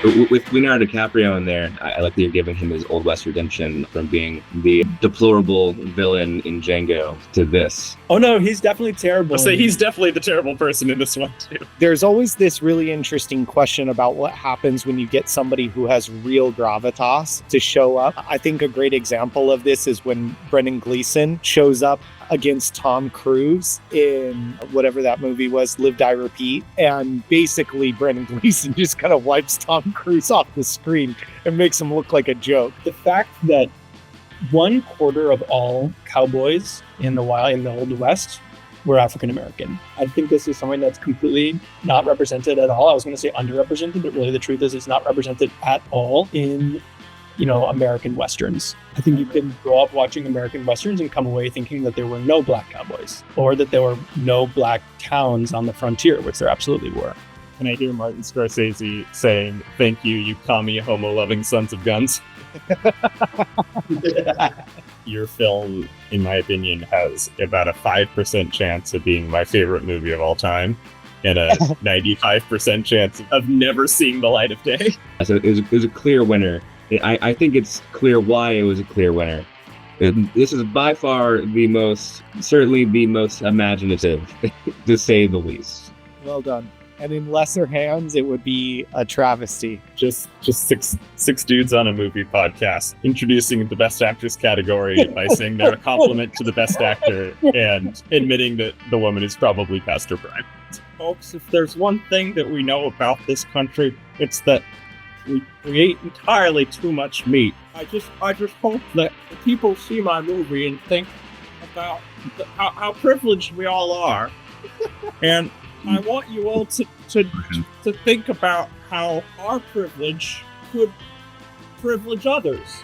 With Leonardo DiCaprio in there, I like that you're giving him his Old West redemption from being the deplorable villain in Django to this. Oh no, he's definitely terrible. I'll say he's definitely the terrible person in this one too. There's always this really interesting question about what happens when you get somebody who has real gravitas to show up. I think a great example of this is when Brendan Gleeson shows up against Tom Cruise in whatever that movie was, Live, Die, Repeat. And basically Brendan Gleeson just kind of wipes Tom Cruise off the screen and makes him look like a joke. The fact that 1/4 of all cowboys in the Old West were African American. I think this is something that's completely not represented at all. I was going to say underrepresented, but really the truth is it's not represented at all in American Westerns. I think you can grow up watching American Westerns and come away thinking that there were no black cowboys or that there were no black towns on the frontier, which there absolutely were. And I hear Martin Scorsese saying, "Thank you, you commie homo-loving sons of guns." Your film, in my opinion, has about a 5% chance of being my favorite movie of all time and a 95% chance of never seeing the light of day. So it was a clear winner. I think it's clear why it was a clear winner. This is by far certainly the most imaginative, to say the least. Well done. And in lesser hands, it would be a travesty. Just six dudes on a movie podcast introducing the best actress category by saying they're a compliment to the best actor and admitting that the woman is probably past her prime. Folks, if there's one thing that we know about this country, it's that we eat entirely too much meat. I just hope that people see my movie and think about how privileged we all are. And I want you all to think about how our privilege could privilege others.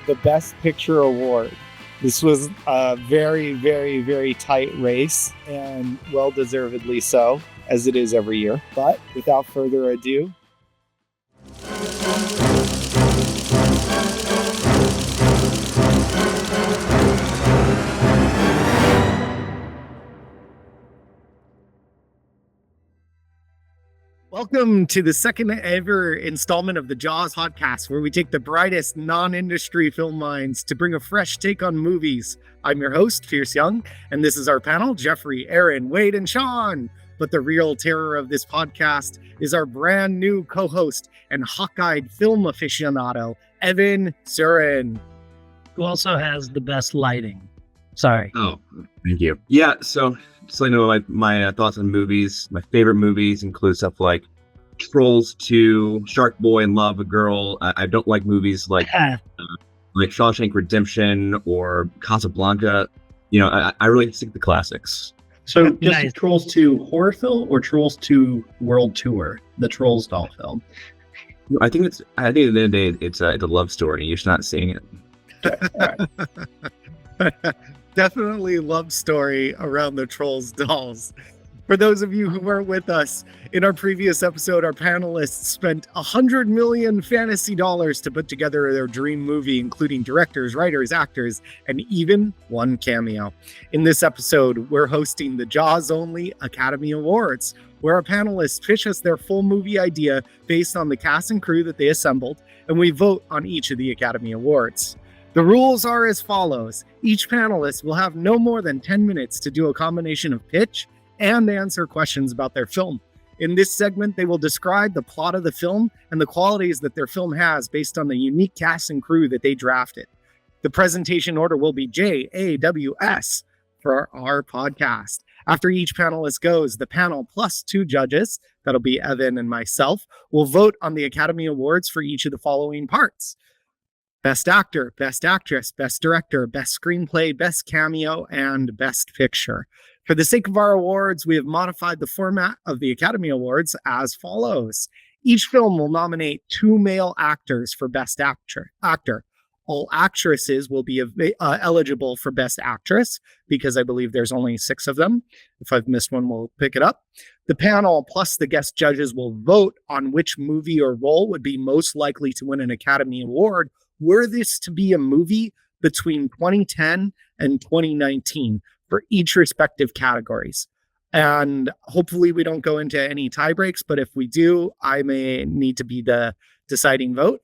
The Best Picture Award. This was a very, very, very tight race, and well-deservedly so, as it is every year. But without further ado, welcome to the second ever installment of the Jaws podcast, where we take the brightest non-industry film minds to bring a fresh take on movies. I'm your host, Fierce Young, and this is our panel, Jeffrey, Aaron, Wade, and Sean. But the real terror of this podcast is our brand new co-host and hawk-eyed film aficionado, Evan Surin. Who also has the best lighting. Sorry. Oh, thank you. Yeah, so just let you know my thoughts on movies. My favorite movies include stuff like Trolls 2, Shark Boy and Lava Girl. I don't like movies like Shawshank Redemption or Casablanca. I really stick to the classics. So just Trolls 2 horror film or Trolls 2 World Tour, the Trolls doll film? I think at the end of the day, it's a love story. You're just not seeing it. Definitely love story around the Trolls dolls. For those of you who weren't with us, in our previous episode, our panelists spent $100 million fantasy dollars to put together their dream movie, including directors, writers, actors, and even one cameo. In this episode, we're hosting the Jaws-only Academy Awards, where our panelists pitch us their full movie idea based on the cast and crew that they assembled, and we vote on each of the Academy Awards. The rules are as follows. Each panelist will have no more than 10 minutes to do a combination of pitch and answer questions about their film. In this segment, they will describe the plot of the film and the qualities that their film has based on the unique cast and crew that they drafted. The presentation order will be JAWS for our podcast. After each panelist goes, the panel plus 2 judges, that'll be Evan and myself, will vote on the Academy Awards for each of the following parts: Best Actor, Best Actress, Best Director, Best Screenplay, Best Cameo, and Best Picture. For the sake of our awards, we have modified the format of the Academy Awards as follows. Each film will nominate 2 male actors for Best Actor. All actresses will be eligible for Best Actress, because I believe there's only 6 of them. If I've missed one, we'll pick it up. The panel plus the guest judges will vote on which movie or role would be most likely to win an Academy Award, were this to be a movie between 2010 and 2019 for each respective categories. And hopefully we don't go into any tie breaks, but if we do, I may need to be the deciding vote.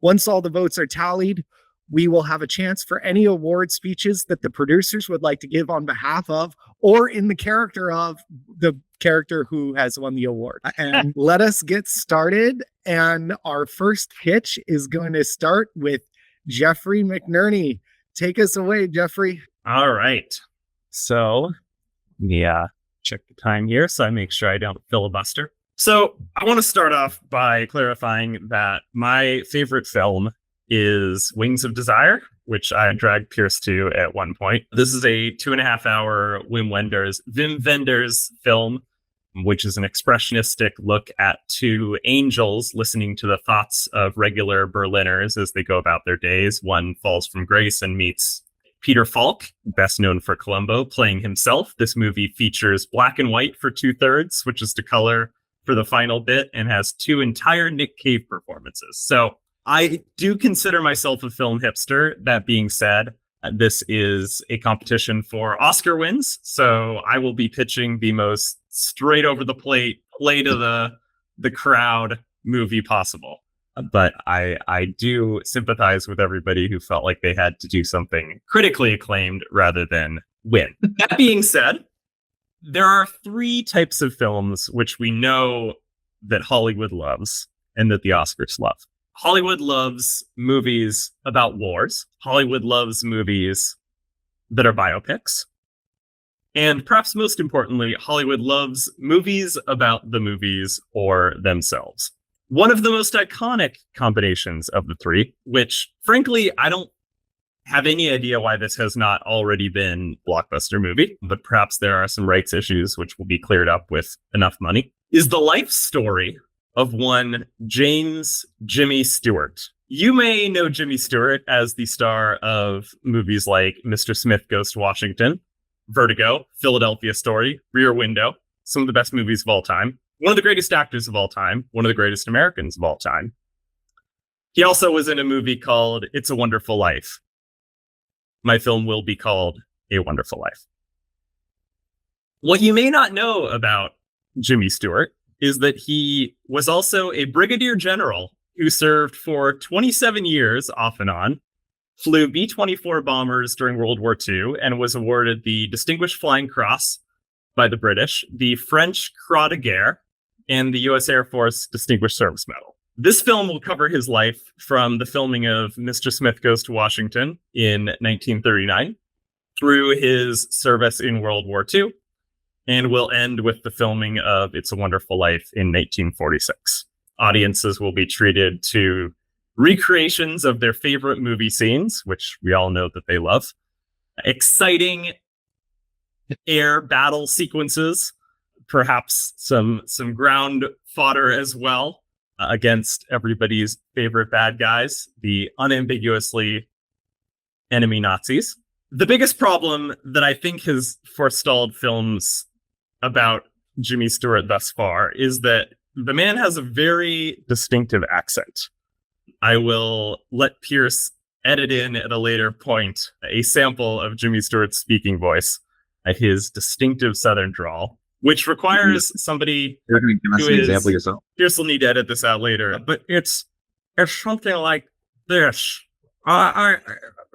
Once all the votes are tallied, we will have a chance for any award speeches that the producers would like to give on behalf of or in the character of the character who has won the award. And let us get started. And our first pitch is going to start with Jeffrey McNerney. Take us away, Jeffrey. All right. So, check the time here so I make sure I don't filibuster. So, I want to start off by clarifying that my favorite film is Wings of Desire, which I dragged Pierce to at one point. This is a 2.5-hour Wim Wenders film, which is an expressionistic look at two angels listening to the thoughts of regular Berliners as they go about their days. One falls from grace and meets Peter Falk, best known for Columbo, playing himself. This movie features black and white for 2/3, switches to color for the final bit, and has 2 entire Nick Cave performances. So I do consider myself a film hipster. That being said, this is a competition for Oscar wins. So I will be pitching the most straight over the plate, play to the crowd movie possible. But I do sympathize with everybody who felt like they had to do something critically acclaimed rather than win. That being said, there are 3 types of films which we know that Hollywood loves and that the Oscars love. Hollywood loves movies about wars. Hollywood loves movies that are biopics. And perhaps most importantly, Hollywood loves movies about the movies or themselves. One of the most iconic combinations of the 3, which frankly, I don't have any idea why this has not already been a blockbuster movie, but perhaps there are some rights issues which will be cleared up with enough money, is the life story of one James Jimmy Stewart. You may know Jimmy Stewart as the star of movies like Mr. Smith Goes to Washington, Vertigo, Philadelphia Story, Rear Window, some of the best movies of all time. One of the greatest actors of all time, one of the greatest Americans of all time. He also was in a movie called It's a Wonderful Life. My film will be called A Wonderful Life. What you may not know about Jimmy Stewart is that he was also a brigadier general who served for 27 years off and on, flew B-24 bombers during World War II, and was awarded the Distinguished Flying Cross by the British, the French Croix de Guerre, and the U.S. Air Force Distinguished Service Medal. This film will cover his life from the filming of Mr. Smith Goes to Washington in 1939 through his service in World War II, and will end with the filming of It's a Wonderful Life in 1946. Audiences will be treated to recreations of their favorite movie scenes, which we all know that they love, exciting air battle sequences, perhaps some ground fodder as well, against everybody's favorite bad guys, the unambiguously enemy Nazis. The biggest problem that I think has forestalled films about Jimmy Stewart thus far is that the man has a very distinctive accent. I will let Pierce edit in at a later point a sample of Jimmy Stewart's speaking voice at his distinctive Southern drawl, which requires somebody You're going to give us who an is- example yourself. Pierce will need to edit this out later, but it's something like this.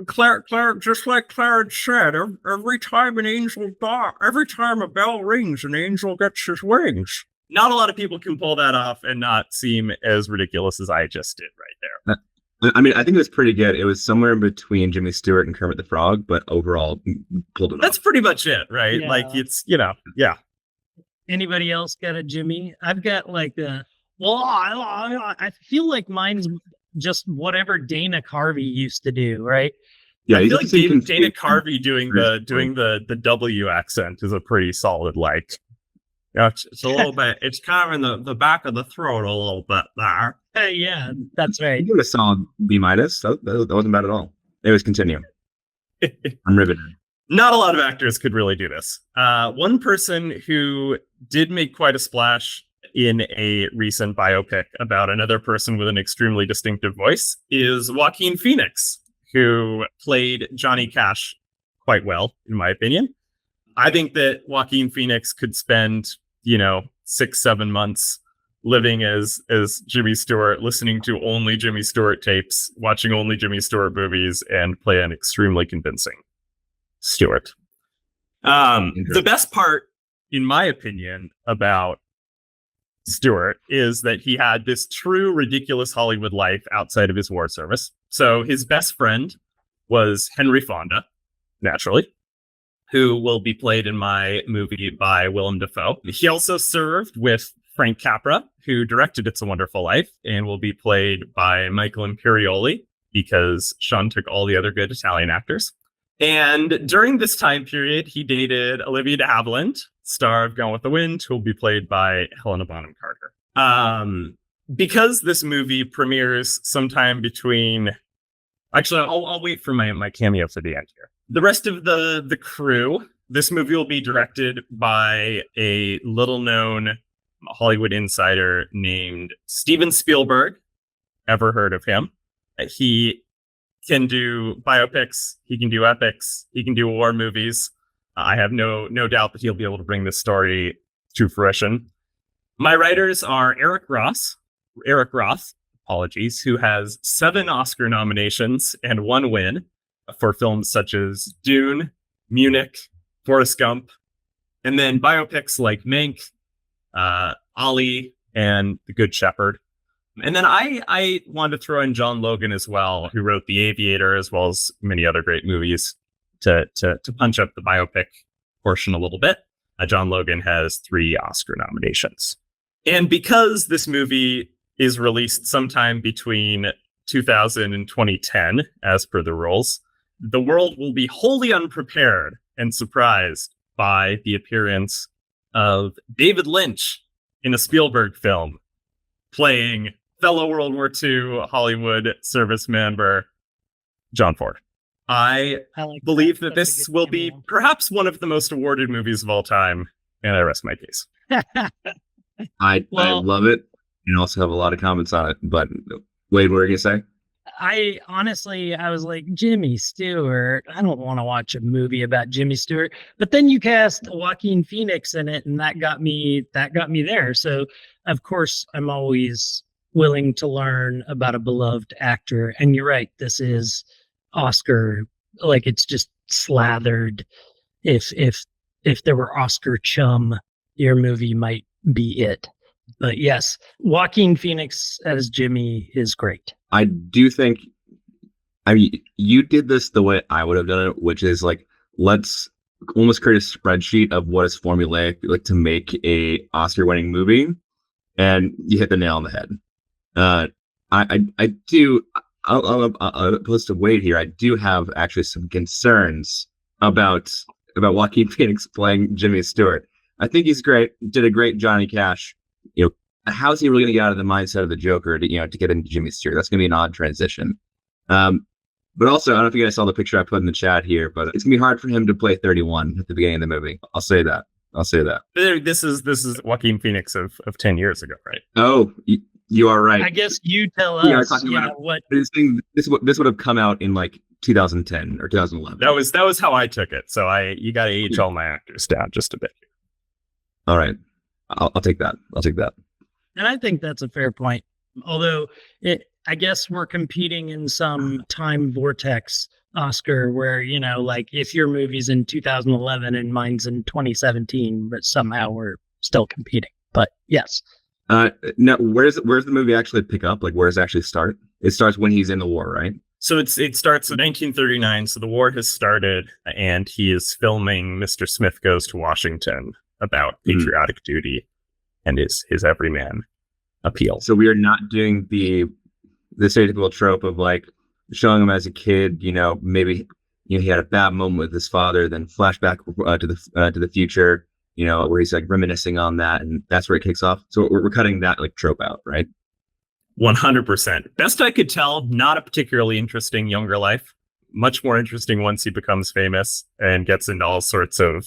Claire, just like Clarence said, every time every time a bell rings, an angel gets his wings. Not a lot of people can pull that off and not seem as ridiculous as I just did right there. I mean, I think it was pretty good. It was somewhere in between Jimmy Stewart and Kermit the Frog, but overall pulled it That's off. pretty much it, right? Yeah. Like it's, yeah. Anybody else got a Jimmy? I've got like I feel like mine's just whatever Dana Carvey used to do, right? Yeah, I he feel like doesn't seem Dana confused. Carvey doing the W accent is a pretty solid like. Yeah, it's a little bit. It's kind of in the back of the throat a little bit there. Yeah, that's He right. gave it a solid B-. That wasn't bad at all. It was continue. I'm riveted. Not a lot of actors could really do this. One person who did make quite a splash in a recent biopic about another person with an extremely distinctive voice is Joaquin Phoenix, who played Johnny Cash quite well, in my opinion. I think that Joaquin Phoenix could spend, 6-7 months living as Jimmy Stewart, listening to only Jimmy Stewart tapes, watching only Jimmy Stewart movies, and play an extremely convincing Stewart. The best part, in my opinion, about Stewart is that he had this true ridiculous Hollywood life outside of his war service. So his best friend was Henry Fonda, naturally, who will be played in my movie by Willem Dafoe. He also served with Frank Capra, who directed It's a Wonderful Life, and will be played by Michael Imperioli, because Sean took all the other good Italian actors. And during this time period, he dated Olivia de Havilland, star of Gone with the Wind, who will be played by Helena Bonham Carter. Because this movie premieres sometime between... Actually, I'll wait for my cameo for the end here. The rest of the crew, this movie will be directed by a little-known Hollywood insider named Steven Spielberg. Ever heard of him? He can do biopics, he can do epics, he can do war movies. I have no doubt that he'll be able to bring this story to fruition. My writers are Eric Roth, who has 7 Oscar nominations and 1 win for films such as Dune, Munich, Forrest Gump, and then biopics like Mank, Ali, and The Good Shepherd. And then I wanted to throw in John Logan as well, who wrote The Aviator, as well as many other great movies, to punch up the biopic portion a little bit. John Logan has 3 Oscar nominations. And because this movie is released sometime between 2000 and 2010, as per the rules, the world will be wholly unprepared and surprised by the appearance of David Lynch in a Spielberg film, playing fellow World War II Hollywood service member John Ford. I believe that this will be perhaps one of the most awarded movies of all time, and I rest my case. I love it, and also have a lot of comments on it. But Wade, what were you gonna say? I was like, Jimmy Stewart. I don't want to watch a movie about Jimmy Stewart. But then you cast Joaquin Phoenix in it, and that got me there. So of course I'm always willing to learn about a beloved actor. And you're right, this is Oscar, like it's just slathered. If there were Oscar chum, your movie might be it. But yes, Joaquin Phoenix as Jimmy is great. I do think, you did this the way I would have done it, which is like, let's almost create a spreadsheet of what is formulaic, like to make a Oscar-winning movie, and you hit the nail on the head. I'll opposed to Wade here, I do have actually some concerns about Joaquin Phoenix playing Jimmy Stewart. I think he's great, did a great Johnny Cash. How's he really going to get out of the mindset of the Joker to get into Jimmy Stewart? That's going to be an odd transition. But also, I don't know if you guys saw the picture I put in the chat here, but it's going to be hard for him to play 31 at the beginning of the movie. I'll say that. This is Joaquin Phoenix of 10 years ago, right? Oh, you are right. I guess you tell us. What this would have come out in like 2010 or 2011. That was how I took it. So you got to age all my actors down just a bit. All right, I'll take that. And I think that's a fair point. Although I guess we're competing in some time vortex, Oscar, where, like if your movie's in 2011 and mine's in 2017, but somehow we're still competing. But yes. No, where's the movie actually pick up? Like, where does it actually start? It starts when he's in the war, right? So it starts in 1939. So the war has started, and he is filming Mr. Smith Goes to Washington about patriotic duty and his everyman appeal. So we are not doing the stereotypical trope of like showing him as a kid, maybe he had a bad moment with his father, then flashback to the future, where he's like reminiscing on that, and that's where it kicks off. So we're cutting that like trope out, right? 100%. Best I could tell, not a particularly interesting younger life. Much more interesting once he becomes famous and gets into all sorts of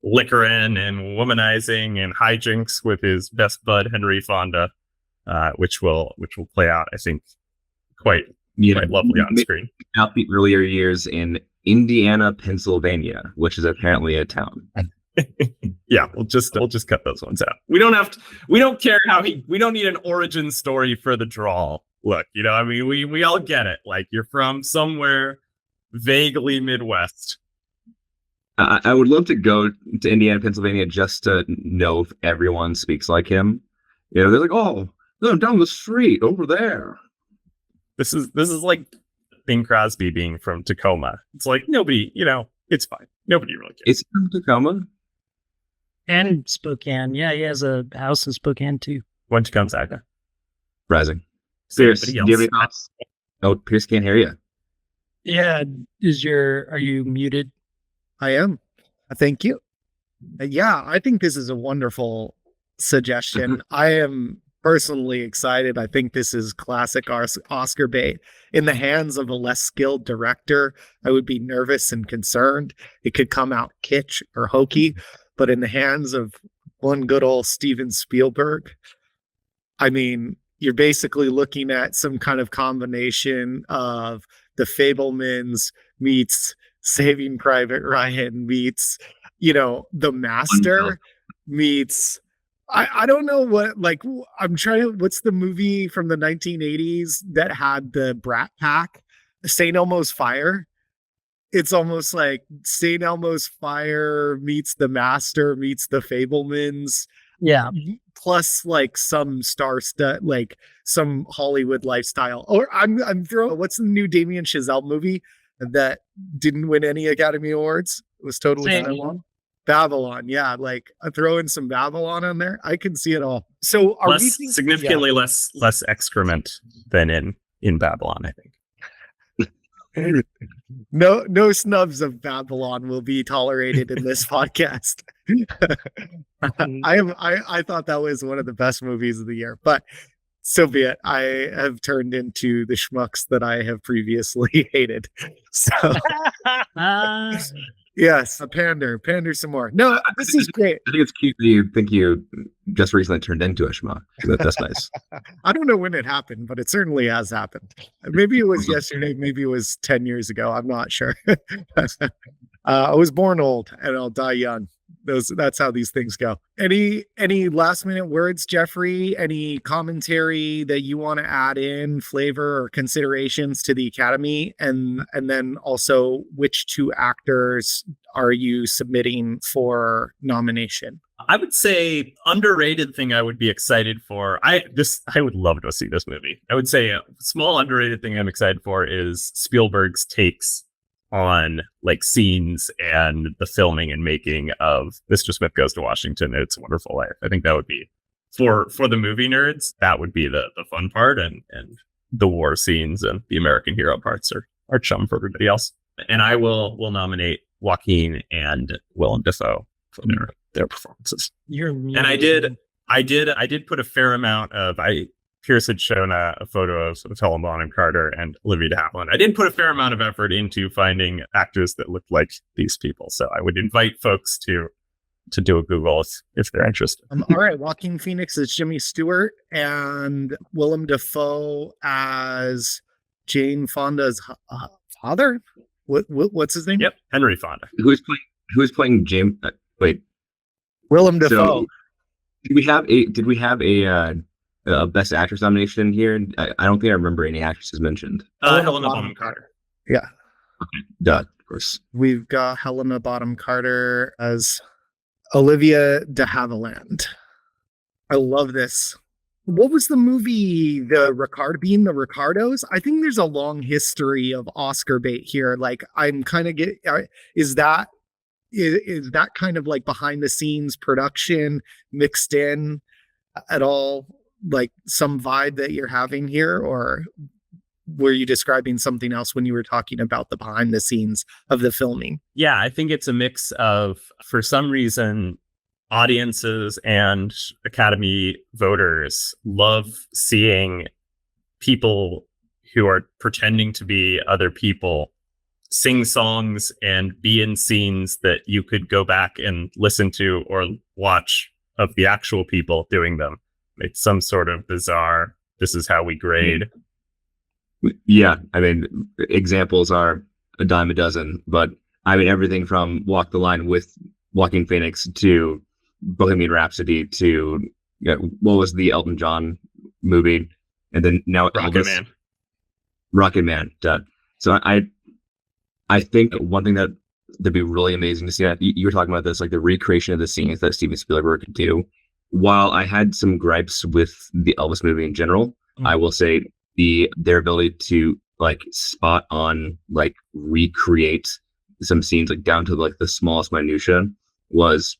liquoring and womanizing and hijinks with his best bud Henry Fonda, which will play out, I think, quite lovely on screen. Out the earlier years in Indiana, Pennsylvania, which is apparently a town. Yeah, we'll just cut those ones out. We don't care we don't need an origin story for the drawl. Look, I mean, we all get it. Like, you're from somewhere vaguely Midwest. I would love to go to Indiana, Pennsylvania, just to know if everyone speaks like him. They're like, oh, no, down the street over there. This is like Bing Crosby being from Tacoma. It's like, nobody, it's fine. Nobody really cares. Is he from Tacoma? And Spokane. Yeah, he has a house in Spokane too. When she comes out. Rising. Pierce, do you have any thoughts? Oh, Pierce can't hear you. Yeah, are you muted? I am. Thank you. Yeah, I think this is a wonderful suggestion. I am personally excited. I think this is classic Oscar bait. In the hands of a less skilled director, I would be nervous and concerned. It could come out kitsch or hokey, but in the hands of one good old Steven Spielberg, I mean, you're basically looking at some kind of combination of The Fabelmans meets Saving Private Ryan meets, The Master meets, I don't know what, like, what's the movie from the 1980s that had the Brat Pack? St. Elmo's Fire. It's almost like St. Elmo's Fire meets The Master meets The Fabelmans. Yeah. Plus like some star stuff, like some Hollywood lifestyle. Or I'm throwing, what's the new Damien Chazelle movie that didn't win any Academy Awards? It was totally Babylon. Yeah, like I throw in some Babylon on there. I can see it all. So are we significantly less excrement than in Babylon, I think. No snubs of Babylon will be tolerated in this podcast. I thought that was one of the best movies of the year, but so be it. I have turned into the schmucks that I have previously hated. So yes, pander some more. No, this is great. I think it's cute that you think you just recently turned into a schmuck. That's nice. I don't know when it happened, but it certainly has happened. Maybe it was yesterday. Maybe it was 10 years ago. I'm not sure. I was born old and I'll die young. That's how these things go. Any last minute words, Jeffrey? Any commentary that you want to add in, flavor or considerations to the Academy? And then also, which two actors are you submitting for nomination? I would say underrated thing I would be excited for. I would love to see this movie. I would say a small underrated thing I'm excited for is Spielberg's takes on like scenes and the filming and making of Mr. Smith Goes to Washington. It's a Wonderful Life. I think that would be for the movie nerds. That would be the fun part, and the war scenes and the American hero parts are chum for everybody else. And I will nominate Joaquin and Willem Dafoe for their performances. And I did put a fair amount of Pierce had shown a photo of Helen Bonham Carter and Olivia de Havilland. I did put a fair amount of effort into finding actors that looked like these people. So I would invite folks to do a Google if they're interested. All right. Joaquin Phoenix as Jimmy Stewart and Willem Dafoe as Jane Fonda's father. What's his name? Yep, Henry Fonda. Who's playing James? Wait, Willem Dafoe. So, did we have a Best Actress nomination here? I don't think I remember any actresses mentioned. Helena Bonham Carter. Yeah. Okay. Duh, of course. We've got Helena Bonham Carter as Olivia de Havilland. I love this. What was the movie? The Ricardos? I think there's a long history of Oscar bait here. Like, I'm kind of is that kind of like behind the scenes production mixed in at all? Like some vibe that you're having here, or were you describing something else when you were talking about the behind the scenes of the filming? Yeah, I think it's a mix of, for some reason, audiences and Academy voters love seeing people who are pretending to be other people sing songs and be in scenes that you could go back and listen to or watch of the actual people doing them. It's some sort of bizarre, this is how we grade. Yeah, I mean, examples are a dime a dozen. But I mean, everything from Walk the Line with Joaquin Phoenix to Bohemian Rhapsody to what was the Elton John movie, and then now Rocket Elvis, Man. Rocket Man. So I think one thing that'd be really amazing to see. You were talking about this, like the recreation of the scenes that Steven Spielberg could do. While I had some gripes with the Elvis movie in general, I will say their ability to like spot on like recreate some scenes like down to like the smallest minutia was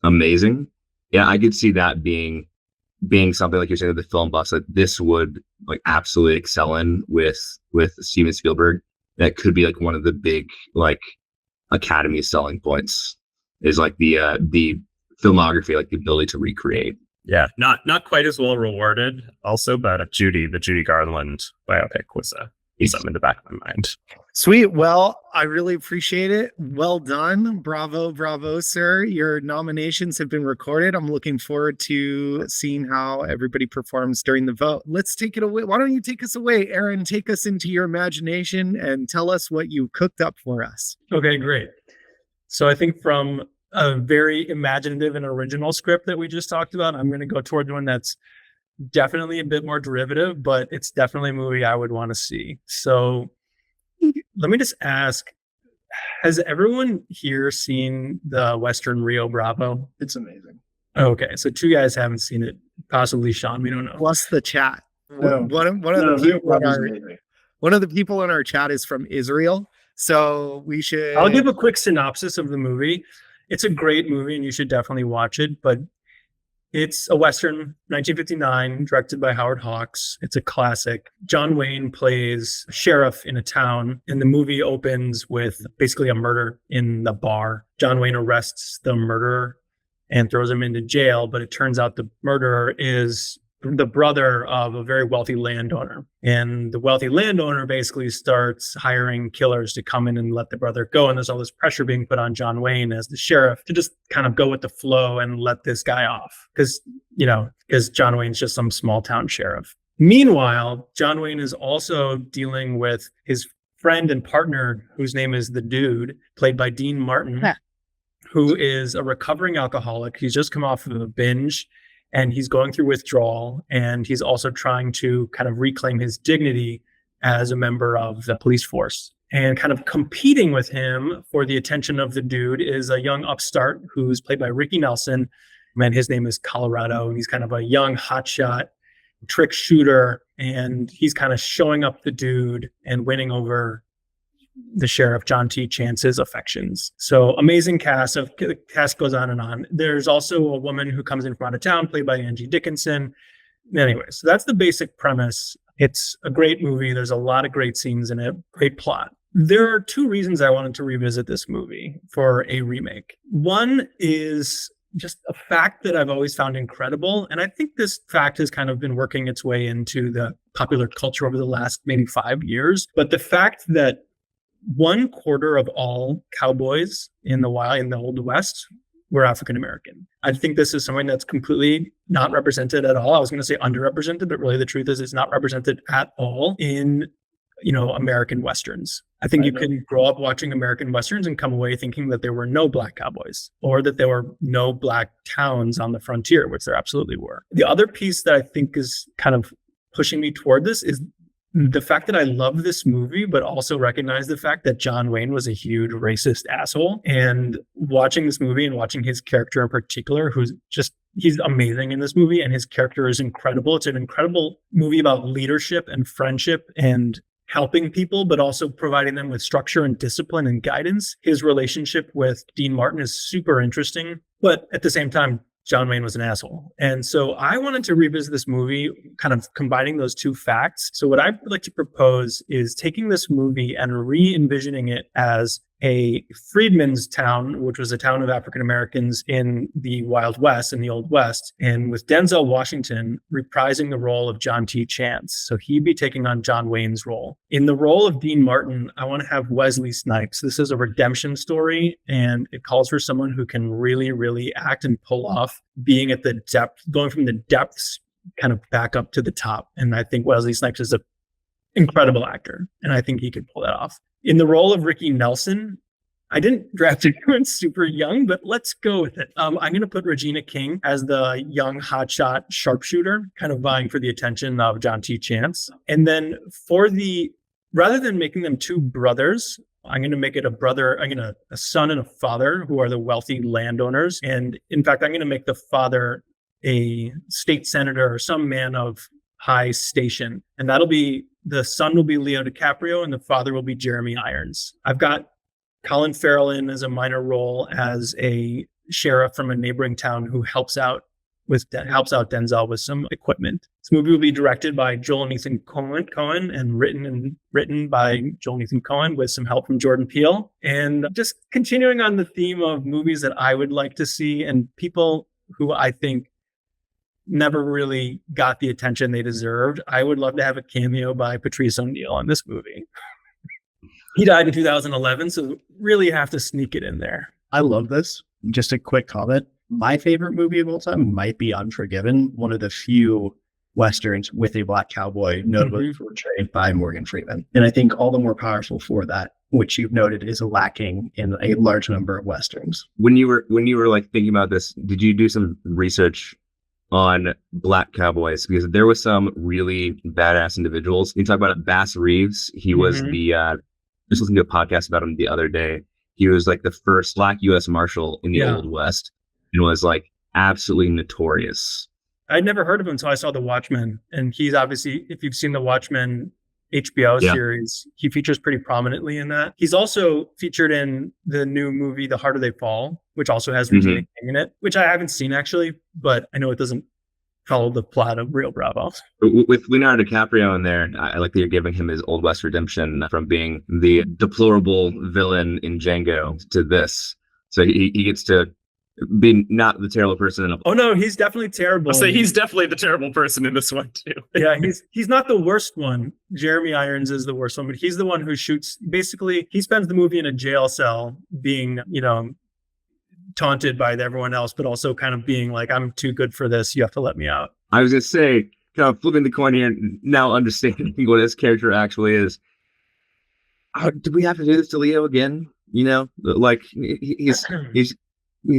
amazing. Yeah, I could see that being something like you're saying with the film buffs that this would like absolutely excel in with Steven Spielberg. That could be like one of the big like Academy selling points is like the filmography, like the ability to recreate. Yeah, not quite as well rewarded. Also, but the Judy Garland biopic was something in the back of my mind. Sweet. Well, I really appreciate it. Well done. Bravo, sir. Your nominations have been recorded. I'm looking forward to seeing how everybody performs during the vote. Let's take it away. Why don't you take us away, Aaron? Take us into your imagination and tell us what you cooked up for us. Okay, great. So I think from a very imaginative and original script that we just talked about, I'm going to go towards one that's definitely a bit more derivative, but it's definitely a movie I would want to see. So let me just ask, has everyone here seen the Western Rio Bravo? It's amazing. Okay, so two guys haven't seen it, possibly Sean, we don't know. Plus the chat. No. One of the people in our chat is from Israel, so we should. I'll give a quick synopsis of the movie. It's a great movie and you should definitely watch it, but it's a Western, 1959, directed by Howard Hawks. It's a classic. John Wayne plays a sheriff in a town, and the movie opens with basically a murder in the bar. John Wayne arrests the murderer and throws him into jail, but it turns out the murderer is the brother of a very wealthy landowner. And the wealthy landowner basically starts hiring killers to come in and let the brother go. And there's all this pressure being put on John Wayne as the sheriff to just kind of go with the flow and let this guy off. Because John Wayne's just some small town sheriff. Meanwhile, John Wayne is also dealing with his friend and partner, whose name is the Dude, played by Dean Martin, who is a recovering alcoholic. He's just come off of a binge. And he's going through withdrawal, and he's also trying to kind of reclaim his dignity as a member of the police force. And kind of competing with him for the attention of the Dude is a young upstart who's played by Ricky Nelson. And his name is Colorado, and he's kind of a young hotshot trick shooter. And he's kind of showing up the Dude and winning over the sheriff, John T. Chance's affections. So amazing cast. The cast goes on and on. There's also a woman who comes in from out of town, played by Angie Dickinson. Anyway, so that's the basic premise. It's a great movie. There's a lot of great scenes in it, great plot. There are two reasons I wanted to revisit this movie for a remake. One is just a fact that I've always found incredible. And I think this fact has kind of been working its way into the popular culture over the last maybe 5 years. But the fact that 1/4 of all cowboys in the Old West were African American. I think this is something that's completely not represented at all. I was going to say underrepresented, but really the truth is it's not represented at all in, American Westerns. I think you can grow up watching American Westerns and come away thinking that there were no black cowboys or that there were no black towns on the frontier, which there absolutely were. The other piece that I think is kind of pushing me toward this is the fact that I love this movie, but also recognize the fact that John Wayne was a huge racist asshole. And watching this movie and watching his character in particular, he's amazing in this movie and his character is incredible. It's an incredible movie about leadership and friendship and helping people, but also providing them with structure and discipline and guidance. His relationship with Dean Martin is super interesting, but at the same time, John Wayne was an asshole. And so I wanted to revisit this movie, kind of combining those two facts. So what I'd like to propose is taking this movie and re-envisioning it as a freedmen's town, which was a town of African Americans in the Wild West, in the Old West, and with Denzel Washington reprising the role of John T. Chance. So he'd be taking on John Wayne's role. In the role of Dean Martin, I want to have Wesley Snipes. This is a redemption story, and it calls for someone who can really, really act and pull off being at the depth, going from the depths kind of back up to the top. And I think Wesley Snipes is a incredible actor, and I think he could pull that off. In the role of Ricky Nelson, I didn't draft anyone super young, but let's go with it. I'm going to put Regina King as the young hotshot sharpshooter, kind of vying for the attention of John T. Chance. And then rather than making them two brothers, I'm going to make it a son and a father who are the wealthy landowners. And in fact, I'm going to make the father a state senator or some man of high station. And the son will be Leo DiCaprio and the father will be Jeremy Irons. I've got Colin Farrell in as a minor role as a sheriff from a neighboring town who helps out Denzel with some equipment. This movie will be directed by Joel and Ethan Cohen and written by Joel and Ethan Cohen with some help from Jordan Peele. And just continuing on the theme of movies that I would like to see and people who I think never really got the attention they deserved, I would love to have a cameo by Patrice O'Neal in this movie. He died in 2011, so really have to sneak it in there. I love this. Just a quick comment. My favorite movie of all time might be Unforgiven, one of the few Westerns with a black cowboy, notably portrayed by Morgan Freeman. And I think all the more powerful for that, which you've noted is lacking in a large number of Westerns. When you were like thinking about this, did you do some research on black cowboys? Because there was some really badass individuals. You talk about Bass Reeves. He was just listening to a podcast about him the other day. He was like the first black U.S. Marshal in the Old West and was like absolutely notorious. I'd never heard of him until I saw The Watchmen. And he's obviously, if you've seen The Watchmen HBO series, he features pretty prominently in that. He's also featured in the new movie, The Harder They Fall, which also has Regina King in it, which I haven't seen actually, but I know it doesn't follow the plot of Rio Bravo. With Leonardo DiCaprio in there, I like that you're giving him his Old West redemption from being the deplorable villain in Django to this. So he gets to be not the terrible person. Oh no, he's definitely terrible. I'll say he's definitely the terrible person in this one too. Yeah, he's not the worst one. Jeremy Irons is the worst one, but he's the one who shoots. Basically, he spends the movie in a jail cell being, taunted by everyone else, but also kind of being like, I'm too good for this. You have to let me out. I was going to say, kind of flipping the coin here, now understanding what his character actually is. Do we have to do this to Leo again? Like he's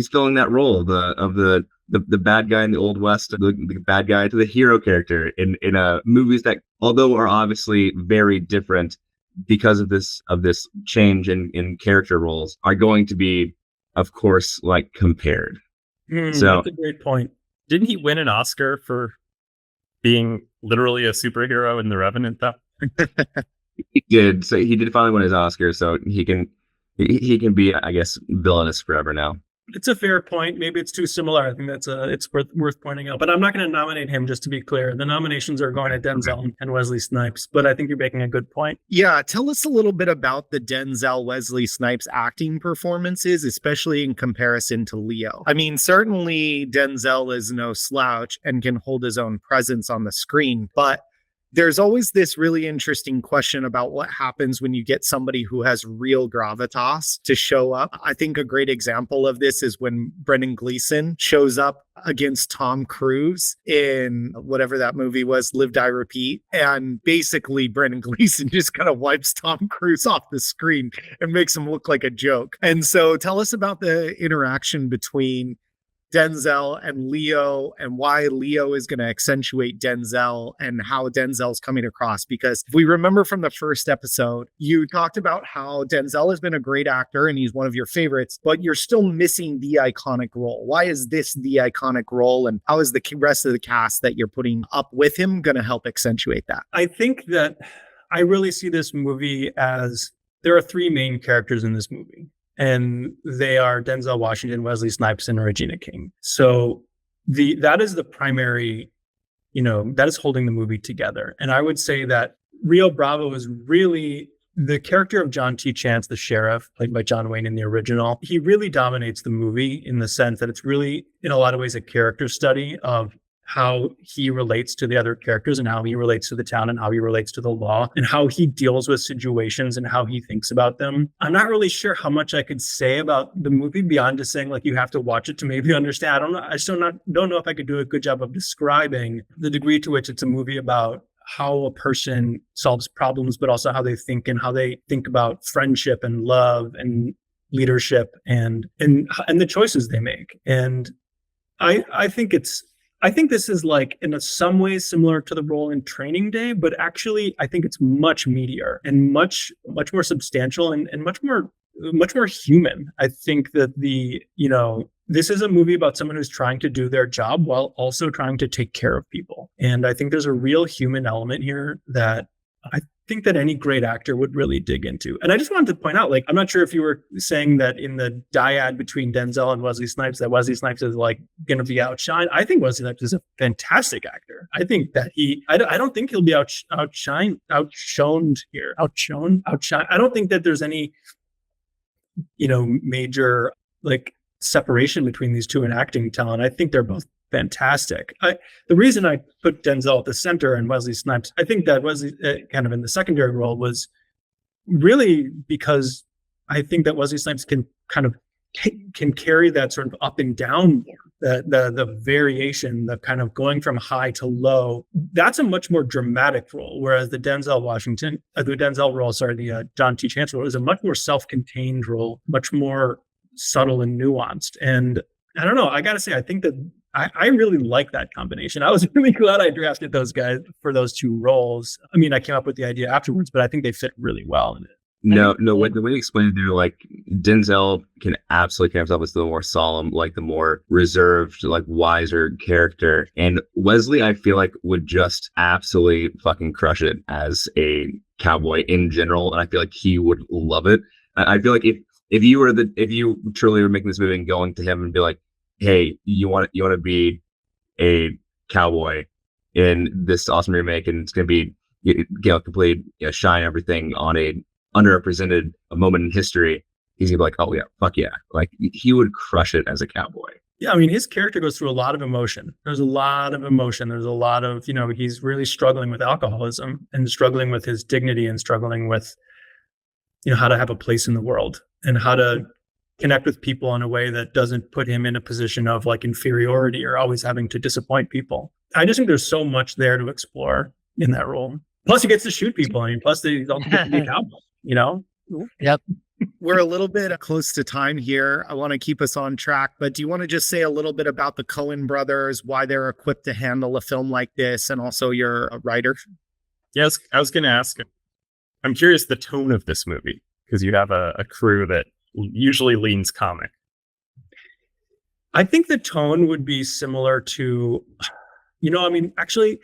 filling that role of the bad guy in the Old West, the bad guy to the hero character in movies that, although are obviously very different because of this change in character roles, are going to be, of course, like compared. So that's a great point. Didn't he win an Oscar for being literally a superhero in The Revenant, though? He did. So he did finally win his Oscar, so he can be, I guess, villainous forever now. It's a fair point. Maybe it's too similar. I think it's worth pointing out. But I'm not going to nominate him, just to be clear. The nominations are going to Denzel and Wesley Snipes. But I think you're making a good point. Yeah, tell us a little bit about the Denzel Wesley Snipes acting performances, especially in comparison to Leo. I mean, certainly Denzel is no slouch and can hold his own presence on the screen, but there's always this really interesting question about what happens when you get somebody who has real gravitas to show up. I think a great example of this is when Brendan Gleeson shows up against Tom Cruise in whatever that movie was, Live, Die, Repeat. And basically Brendan Gleeson just kind of wipes Tom Cruise off the screen and makes him look like a joke. And so tell us about the interaction between Denzel and Leo and why Leo is going to accentuate Denzel and how Denzel's coming across. Because if we remember from the first episode, you talked about how Denzel has been a great actor and he's one of your favorites, but you're still missing the iconic role. Why is this the iconic role? And how is the rest of the cast that you're putting up with him going to help accentuate that? I think that I really see this movie as there are three main characters in this movie. And they are Denzel Washington, Wesley Snipes, and Regina King. So that is the primary, that is holding the movie together. And I would say that Rio Bravo is really the character of John T. Chance, the sheriff, played by John Wayne in the original. He really dominates the movie in the sense that it's really, in a lot of ways, a character study of how he relates to the other characters and how he relates to the town and how he relates to the law and how he deals with situations and how he thinks about them. I'm not really sure how much I could say about the movie beyond just saying like you have to watch it to maybe understand. I don't know. I still don't know if I could do a good job of describing the degree to which it's a movie about how a person solves problems, but also how they think and how they think about friendship and love and leadership and the choices they make. And I think this is like in some ways similar to the role in Training Day, but actually I think it's much meatier and much more substantial and much more human. I think that this is a movie about someone who's trying to do their job while also trying to take care of people. And I think there's a real human element here that I think that any great actor would really dig into. And I just wanted to point out, like, I'm not sure if you were saying that in the dyad between Denzel and Wesley Snipes, that Wesley Snipes is like going to be outshined. I think Wesley Snipes is a fantastic actor. I think that I don't think he'll be outshone here. Outshone. I don't think that there's any, major like separation between these two in acting talent. I think they're both fantastic. The reason I put Denzel at the center and Wesley Snipes, I think that Wesley kind of in the secondary role, was really because I think that Wesley Snipes can carry that sort of up and down, the variation, the kind of going from high to low. That's a much more dramatic role, whereas the John T. Chance role is a much more self-contained role, much more subtle and nuanced. And I don't know, I gotta say, I think that I really like that combination. I was really glad I drafted those guys for those two roles. I mean, I came up with the idea afterwards, but I think they fit really well in it. No, the way you explained it, they're like Denzel can absolutely carry himself as the more solemn, like the more reserved, like wiser character. And Wesley, I feel like, would just absolutely fucking crush it as a cowboy in general. And I feel like he would love it. I feel like if you truly were making this movie and going to him and be like, hey, you want to be a cowboy in this awesome remake, and it's going to be complete shine everything on a underrepresented moment in history, he's gonna be like, oh yeah, fuck yeah, like he would crush it as a cowboy. Yeah, I mean, his character goes through a lot of emotion. There's a lot of he's really struggling with alcoholism and struggling with his dignity and struggling with how to have a place in the world and how to connect with people in a way that doesn't put him in a position of like inferiority or always having to disappoint people. I just think there's so much there to explore in that role. Plus he gets to shoot people. I mean, plus they don't get to be a cowboy, Yep. We're a little bit close to time here. I want to keep us on track, but do you want to just say a little bit about the Coen brothers, why they're equipped to handle a film like this, and also you're a writer? Yes, I was going to ask, I'm curious the tone of this movie, because you have a crew that usually leans comic. I think the tone would be similar to, actually,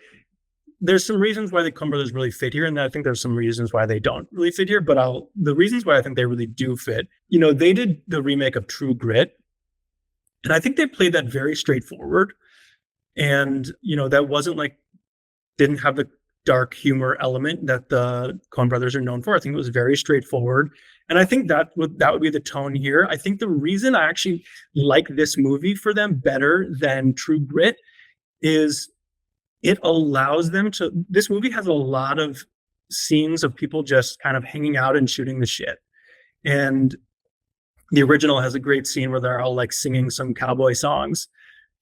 there's some reasons why the Coen brothers really fit here, and I think there's some reasons why they don't really fit here. But the reasons why I think they really do fit, they did the remake of True Grit, and I think they played that very straightforward, and that wasn't didn't have the dark humor element that the Coen brothers are known for. I think it was very straightforward. And I think that would be the tone here. I think the reason I actually like this movie for them better than True Grit is it allows them to, this movie has a lot of scenes of people just kind of hanging out and shooting the shit. And the original has a great scene where they're all like singing some cowboy songs.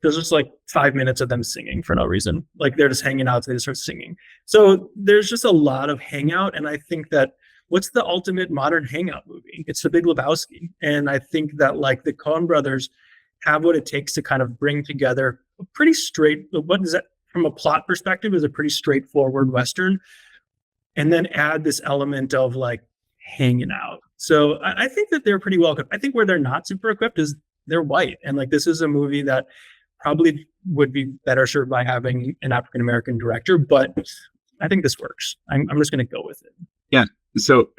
There's just like 5 minutes of them singing for no reason. Like they're just hanging out, so they just start singing. So there's just a lot of hangout. And I think that what's the ultimate modern hangout movie? It's The Big Lebowski. And I think that like the Coen brothers have what it takes to kind of bring together a pretty what is that from a plot perspective is a pretty straightforward Western, and then add this element of like hanging out. So I think that they're pretty well equipped. I think where they're not super equipped is they're white. And like, this is a movie that probably would be better served by having an African-American director, but I think this works. I'm just going to go with it. Yeah. So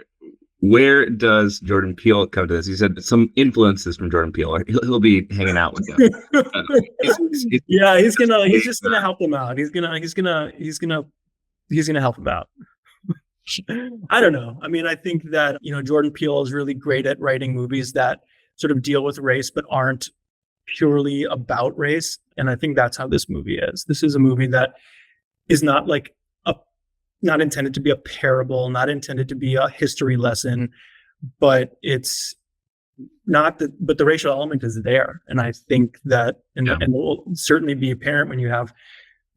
where does Jordan Peele come to this? He said some influences from Jordan Peele. He'll be hanging out with them. Yeah, he's just gonna help them out. He's gonna help them out. I don't know. I mean, I think that Jordan Peele is really great at writing movies that sort of deal with race but aren't purely about race, and I think that's how this movie is. This is a movie that is not not intended to be a parable, not intended to be a history lesson, but it's not that, but the racial element is there. And I think that, and it will certainly be apparent when you have,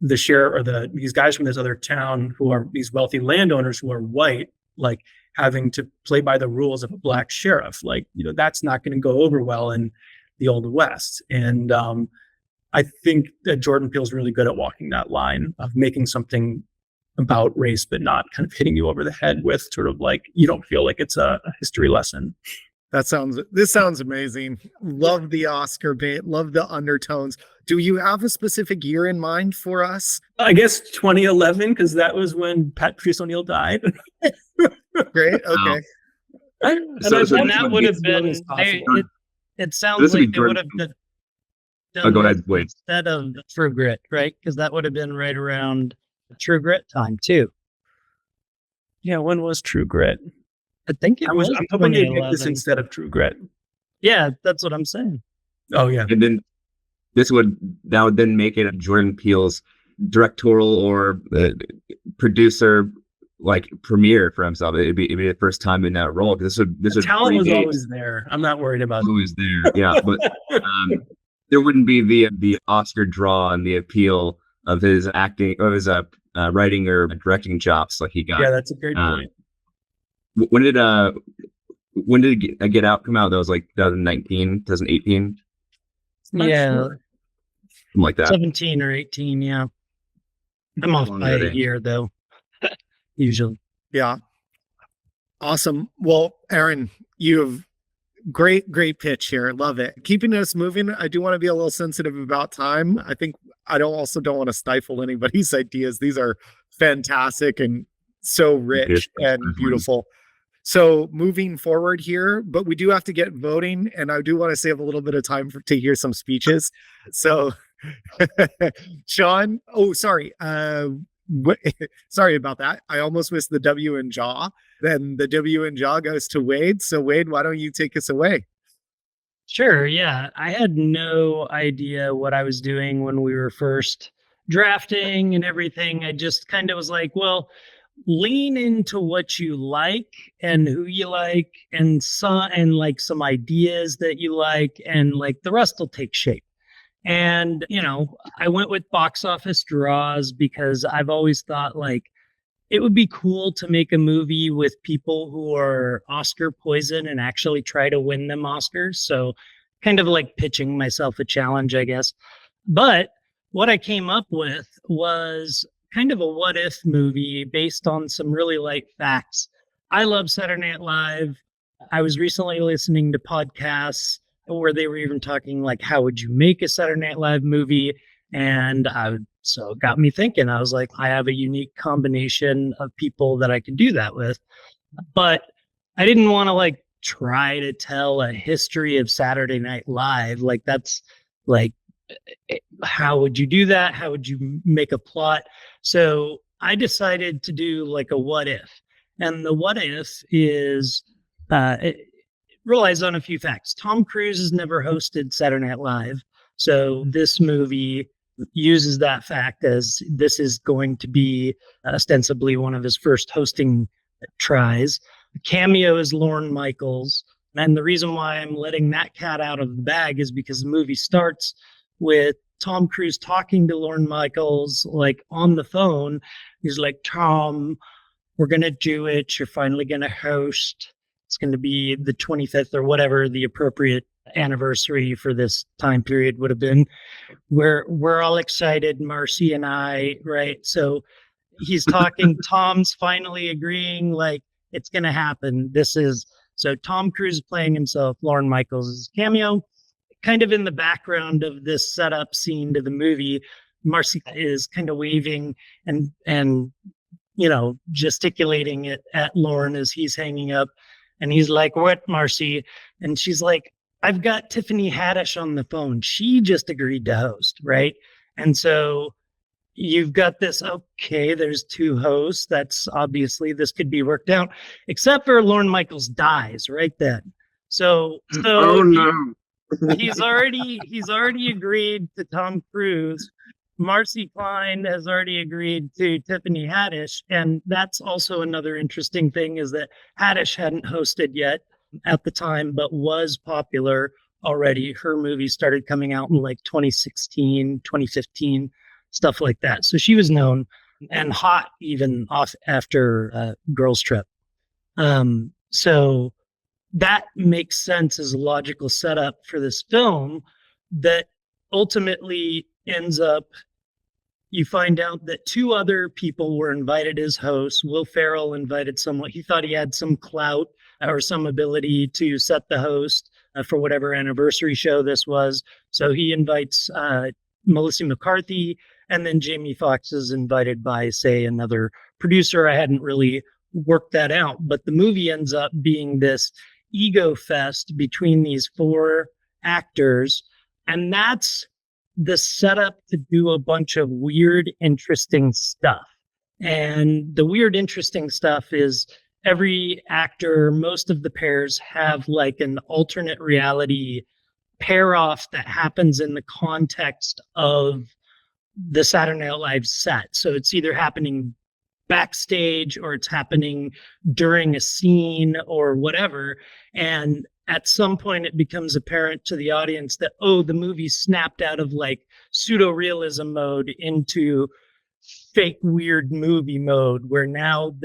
the sheriff or these guys from this other town who are these wealthy landowners who are white, like having to play by the rules of a black sheriff. Like, that's not going to go over well in the Old West. And I think that Jordan Peele's really good at walking that line of making something about race, but not kind of hitting you over the head with sort of like, you don't feel like it's a history lesson. This sounds amazing. Love the Oscar bait, love the undertones. Do you have a specific year in mind for us? I guess 2011, because that was when Patrice O'Neill died. Great. Okay. And that would have been, it sounds like they would have done go ahead, Wade. Instead of True Grit, right? Because that would have been right around True Grit time too. Yeah, when was True Grit? I think I'm hoping they picked this instead of True Grit. Yeah, that's what I'm saying. Oh yeah. And then that would then make it Jordan Peele's directorial or producer like premiere for himself. It'd be the first time in that role, because this would talent was always there. I'm not worried about always there. Yeah, but there wouldn't be the Oscar draw and the appeal of his acting, of his writing or directing chops like he got. Yeah, that's a great point. When did Get Out come out? That was like 2019, 2018? Yeah. Sure. Something like that. 17 or 18, yeah. I'm off by a year, though, usually. Yeah. Awesome. Well, Aaron, you have great pitch here. Love it. Keeping us moving. I do want to be a little sensitive about time. I think I don't want to stifle anybody's ideas. These are fantastic and so rich and beautiful. So moving forward here, but we do have to get voting, and I do want to save a little bit of time to hear some speeches. So, Sean, sorry. Sorry about that. I almost missed the W in jaw. Then the W in jaw goes to Wade. So Wade, why don't you take us away? Sure. Yeah. I had no idea what I was doing when we were first drafting and everything. I just kind of was like, well, lean into what you like and who you like and some ideas that you like, and like the rest will take shape. And, I went with box office draws because I've always thought like it would be cool to make a movie with people who are Oscar poison and actually try to win them Oscars. So kind of like pitching myself a challenge, I guess. But what I came up with was kind of a what if movie based on some really light facts. I love Saturday Night Live. I was recently listening to podcasts where they were even talking like, how would you make a Saturday Night Live movie? And so it got me thinking. I was like, I have a unique combination of people that I could do that with. But I didn't want to like try to tell a history of Saturday Night Live. Like, that's like, how would you do that? How would you make a plot? So I decided to do like a what if. And the what if is, it relies on a few facts. Tom Cruise has never hosted Saturday Night Live. So this movie uses that fact as this is going to be ostensibly one of his first hosting tries. The cameo is Lorne Michaels. And the reason why I'm letting that cat out of the bag is because the movie starts with Tom Cruise talking to Lorne Michaels, like on the phone. He's like, Tom, we're going to do it. You're finally going to host. It's going to be the 25th or whatever the appropriate anniversary for this time period would have been. We're all excited, Marcy and I, right? So he's talking, Tom's finally agreeing, like, it's going to happen. So Tom Cruise is playing himself, Lorne Michaels' cameo. Kind of in the background of this setup scene to the movie, Marcy is kind of waving and gesticulating it at Lorne as he's hanging up. And he's like, what, Marcy? And she's like, I've got Tiffany Haddish on the phone. She just agreed to host, right? And so you've got this, okay, there's two hosts. That's obviously, this could be worked out, except for Lorne Michaels dies right then. So oh no. He's already agreed to Tom Cruise. Marcy Klein has already agreed to Tiffany Haddish. And that's also another interesting thing, is that Haddish hadn't hosted yet at the time, but was popular already. Her movie started coming out in like 2016, 2015. stuff like that. So she was known and hot even off after Girls Trip. So that makes sense as a logical setup for this film that ultimately ends up, you find out that two other people were invited as hosts. Will Ferrell invited someone. He thought he had some clout or some ability to set the host for whatever anniversary show this was. So he invites Melissa McCarthy, and then Jamie Foxx is invited by, say, another producer. I hadn't really worked that out, but the movie ends up being this ego fest between these four actors, and that's the setup to do a bunch of weird, interesting stuff. And the weird, interesting stuff is every actor, most of the pairs have like an alternate reality pair off that happens in the context of the Saturday Night Live set. So it's either happening backstage or it's happening during a scene or whatever. And at some point it becomes apparent to the audience that, oh, the movie snapped out of like pseudo realism mode into fake weird movie mode, where now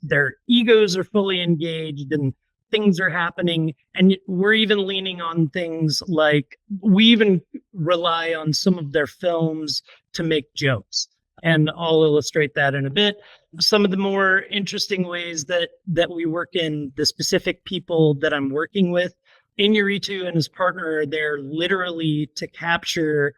their egos are fully engaged and things are happening. And we're even leaning on things like, we even rely on some of their films to make jokes. And I'll illustrate that in a bit. Some of the more interesting ways that we work in, the specific people that I'm working with, Iñárritu and his partner are there literally to capture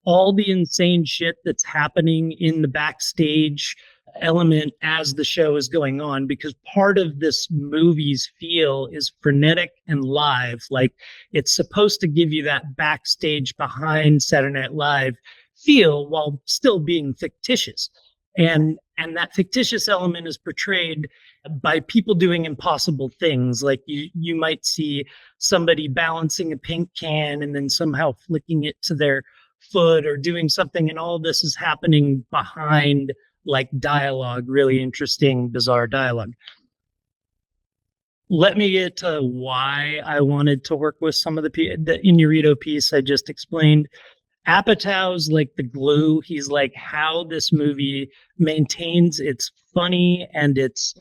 all the insane shit that's happening in the backstage element as the show is going on, because part of this movie's feel is frenetic and live. Like, it's supposed to give you that backstage behind Saturday Night Live feel while still being fictitious. And that fictitious element is portrayed by people doing impossible things. Like you might see somebody balancing a paint can and then somehow flicking it to their foot or doing something. And all this is happening behind like dialogue, really interesting, bizarre dialogue. Let me get to why I wanted to work with some of the Iñárritu piece I just explained. Apatow's like the glue. He's like how this movie maintains its funny and its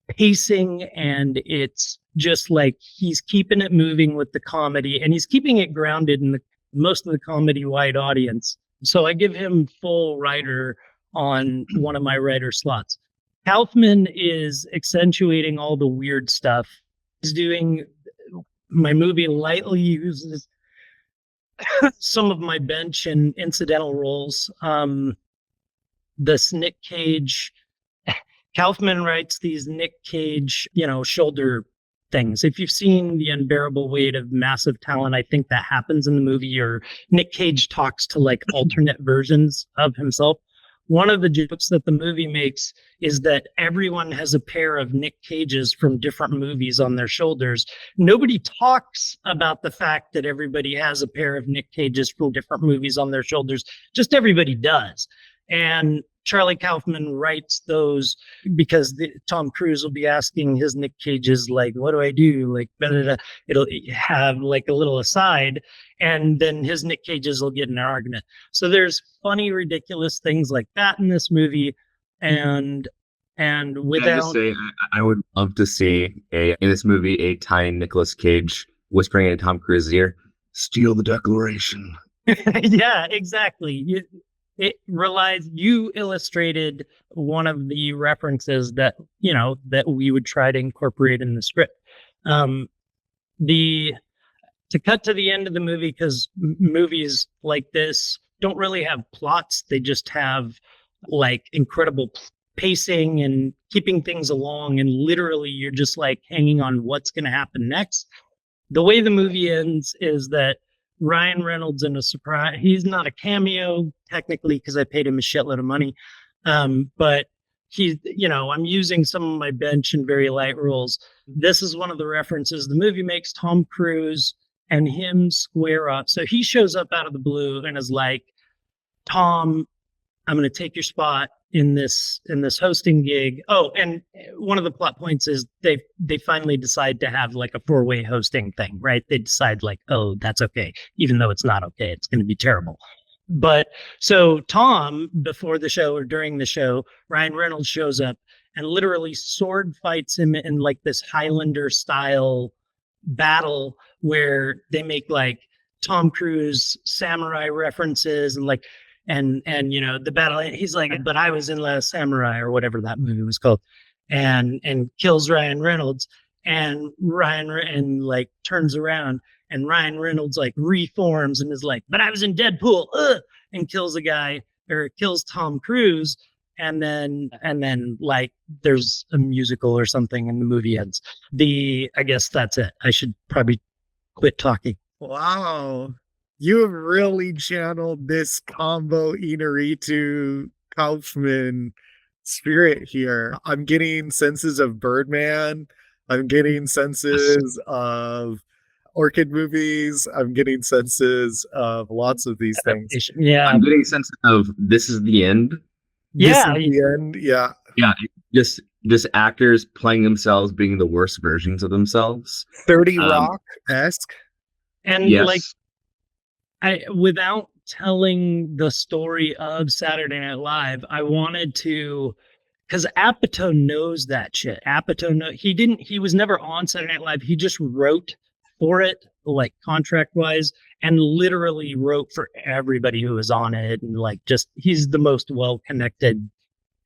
pacing, and it's just like he's keeping it moving with the comedy, and he's keeping it grounded in most of the comedy wide audience. So I give him full writer on one of my writer slots. Kaufman is accentuating all the weird stuff. He's doing, my movie lightly uses some of my bench and incidental roles. This Nick Cage, Kaufman writes these Nick Cage, shoulder things. If you've seen The Unbearable Weight of Massive Talent, I think that happens in the movie, or Nick Cage talks to like alternate versions of himself. One of the jokes that the movie makes is that everyone has a pair of Nick Cages from different movies on their shoulders. Nobody talks about the fact that everybody has a pair of Nick Cages from different movies on their shoulders. Just everybody does. And Charlie Kaufman writes those because Tom Cruise will be asking his Nick Cages, like, what do I do? Like, it'll have like a little aside, and then his Nick Cages will get in an argument. So there's funny, ridiculous things like that in this movie. And without... I just say, I would love to see in this movie a tiny Nicolas Cage whispering in Tom Cruise's ear, "Steal the Declaration." Yeah, exactly. You illustrated one of the references that we would try to incorporate in the script. To cut to the end of the movie, because movies like this don't really have plots. They just have like incredible pacing and keeping things along. And literally you're just like hanging on what's going to happen next. The way the movie ends is that Ryan Reynolds, in a surprise, he's not a cameo technically because I paid him a shitload of money. But he's, I'm using some of my bench and very light roles. This is one of the references the movie makes. Tom Cruise and him square up. So he shows up out of the blue and is like, "Tom, I'm going to take your spot in this hosting gig." Oh, and one of the plot points is they finally decide to have like a 4-way hosting thing, right? They decide like, oh, that's okay, even though it's not okay. It's going to be terrible. But so Tom, before the show or during the show, Ryan Reynolds shows up and literally sword fights him in like this Highlander style battle where they make like Tom Cruise samurai references and like and you know the battle. He's like, but I was in Last Samurai or whatever that movie was called, and kills Ryan Reynolds, and and like turns around, and Ryan Reynolds like reforms and is like, but I was in Deadpool, and kills a guy or kills Tom Cruise. And then like there's a musical or something and the movie ends. I guess that's it. I should probably quit talking. Wow. You have really channeled this combo Inaritu Kaufman spirit here. I'm getting senses of Birdman. I'm getting senses of Orchid movies. I'm getting senses of lots of these things. Yeah. I'm getting a sense of this is the end. Yeah. This is the end. Yeah. Yeah. Just actors playing themselves being the worst versions of themselves. 30 Rock-esque. And Yes. like without telling the story of Saturday Night Live, I wanted to, because Apatow knows that shit. He was never on Saturday Night Live. He just wrote for it, like contract wise, and literally wrote for everybody who was on it. And like, just, he's the most well-connected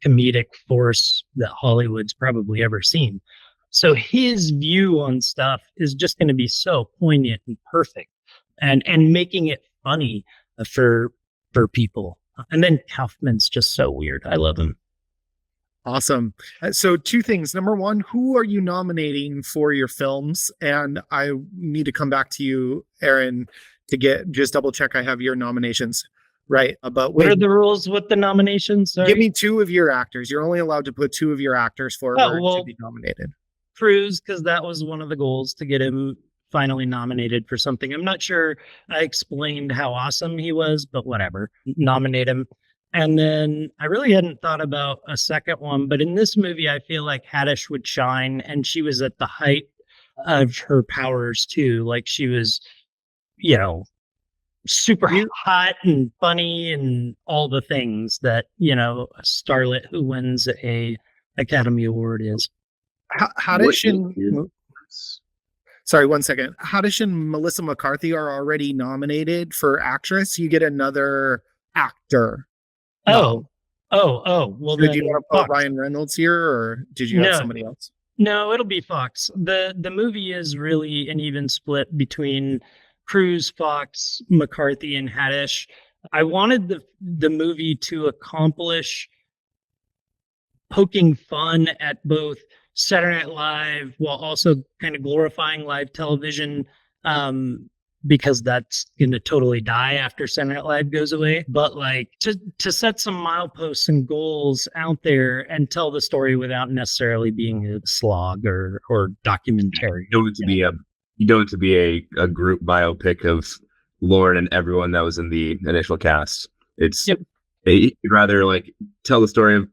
comedic force that Hollywood's probably ever seen. So his view on stuff is just going to be so poignant and perfect, and making it funny for people. And then Kaufman's just so weird. I love him. Awesome. So two things. Number one, who are you nominating for your films? And I need to come back to you, Aaron, to just double check I have your nominations right. But what are the rules with the nominations? Sorry. Give me two of your actors. You're only allowed to put two of your actors forward to be nominated. Cruise, because that was one of the goals, to get him finally nominated for something. I'm not sure I explained how awesome he was, but whatever. Nominate him. And then I really hadn't thought about a second one, but in this movie, I feel like Haddish would shine, and she was at the height of her powers too. Like she was, super hot and funny and all the things that, a starlet who wins a Academy Award is. Haddish and sorry, one second. Haddish and Melissa McCarthy are already nominated for actress. You get another actor. Oh. Well, did you want to put Ryan Reynolds here, or did you have somebody else? No, it'll be Fox. The movie is really an even split between Cruise, Fox, McCarthy, and Haddish. I wanted the movie to accomplish poking fun at both Saturday Night Live while also kind of glorifying live television, because that's going to totally die after Saturday Night Live goes away. But like to set some mileposts and goals out there and tell the story without necessarily being a slog or documentary. You don't need to be a group biopic of Lauren and everyone that was in the initial cast. It's you'd rather like tell the story of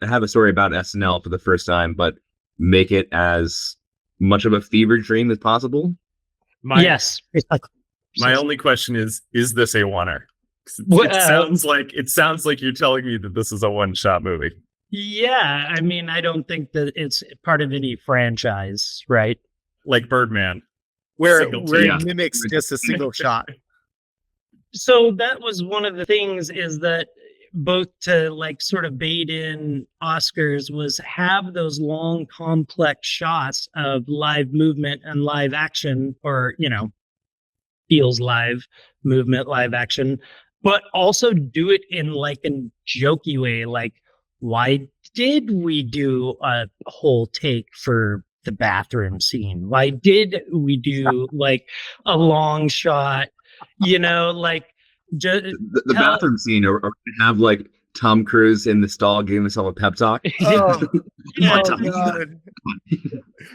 have a story about SNL for the first time, but make it as much of a fever dream as possible. Yes. My only question is this a oneer? It sounds like you're telling me that this is a one-shot movie. Yeah, I mean, I don't think that it's part of any franchise, right? Like Birdman, where it mimics just a single shot. So that was one of the things, is that both to like sort of bait in Oscars was have those long, complex shots of live movement and live action, or, feels live movement, live action, but also do it in like a jokey way. Like, why did we do a whole take for the bathroom scene? Why did we do like a long shot, like, the bathroom scene, or have like Tom Cruise in the stall giving himself a pep talk. Oh, God.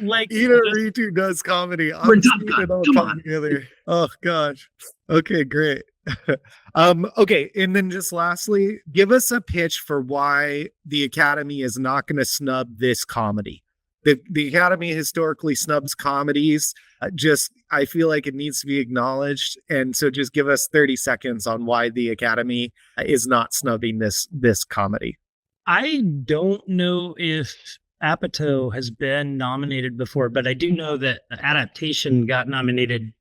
Like Inaritu does comedy. I'm seeing it all come together. Oh gosh. Okay, great. Okay, and then just lastly, give us a pitch for why the Academy is not going to snub this comedy. The Academy historically snubs comedies. Just I feel like it needs to be acknowledged, and so just give us 30 seconds on why the Academy is not snubbing this comedy. I don't know if Apatow has been nominated before, but I do know that adaptation got nominated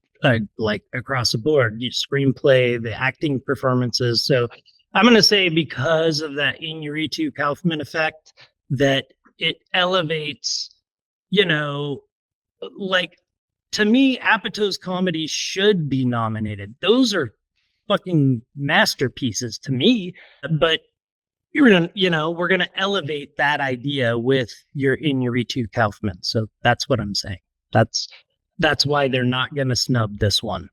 like across the board. Screenplay, the acting performances. So I'm going to say because of that Iñárritu Kaufman effect, that it elevates, like to me, Apatow's comedies should be nominated. Those are fucking masterpieces to me. But we're gonna elevate that idea with your Iñárritu Kaufman. So that's what I'm saying. That's why they're not gonna snub this one.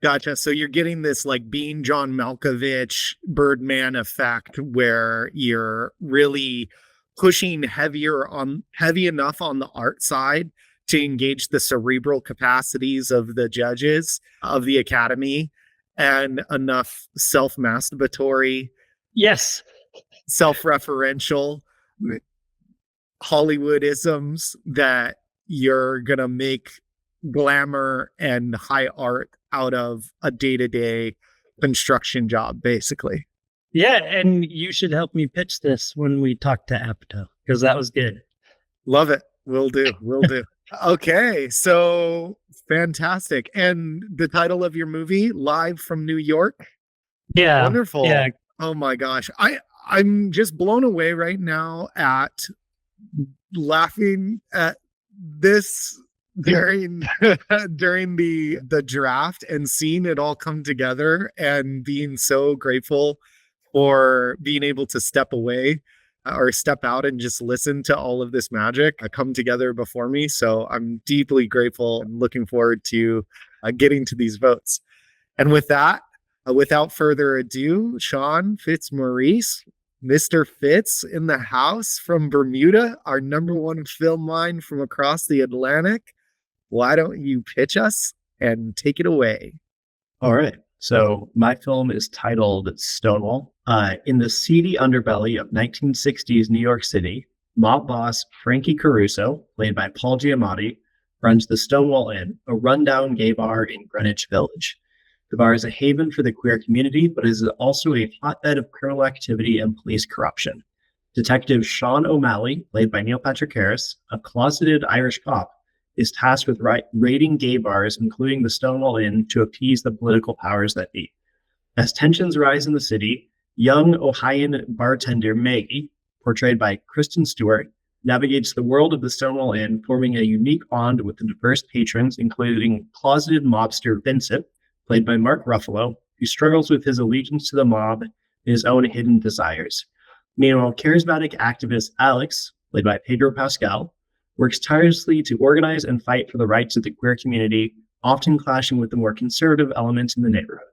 Gotcha. So you're getting this like Being John Malkovich Birdman effect where you're really pushing heavy enough on the art side to engage the cerebral capacities of the judges of the Academy, and enough self-masturbatory, Yes, self-referential Hollywoodisms that you're going to make glamour and high art out of a day-to-day construction job, basically. yeah, and you should help me pitch this when we talk to Apatow, because that was good. Love it. Will do. Okay, so fantastic. And the title of your movie, Live from New York? Yeah, Wonderful. Yeah, Oh my gosh. I'm just blown away right now at laughing at this during the draft and seeing it all come together and being so grateful for being able to step away or step out and just listen to all of this magic come together before me. So I'm deeply grateful and looking forward to getting to these votes. And with that, without further ado, Sean Fitzmaurice, Mr. Fitz in the house from Bermuda, our number one film line from across the Atlantic. Why don't you pitch us and take it away? All right. So my film is titled Stonewall. In the seedy underbelly of 1960s New York City, mob boss Frankie Caruso, played by Paul Giamatti, runs the Stonewall Inn, a rundown gay bar in Greenwich Village. The bar is a haven for the queer community, but is also a hotbed of criminal activity and police corruption. Detective Sean O'Malley, played by Neil Patrick Harris, a closeted Irish cop, is tasked with raiding gay bars, including the Stonewall Inn, to appease the political powers that be. As tensions rise in the city, young Ohioan bartender Maggie, portrayed by Kristen Stewart, navigates the world of the Stonewall Inn, forming a unique bond with the diverse patrons, including closeted mobster Vincent, played by Mark Ruffalo, who struggles with his allegiance to the mob and his own hidden desires. Meanwhile, charismatic activist Alex, played by Pedro Pascal, works tirelessly to organize and fight for the rights of the queer community, often clashing with the more conservative elements in the neighborhood.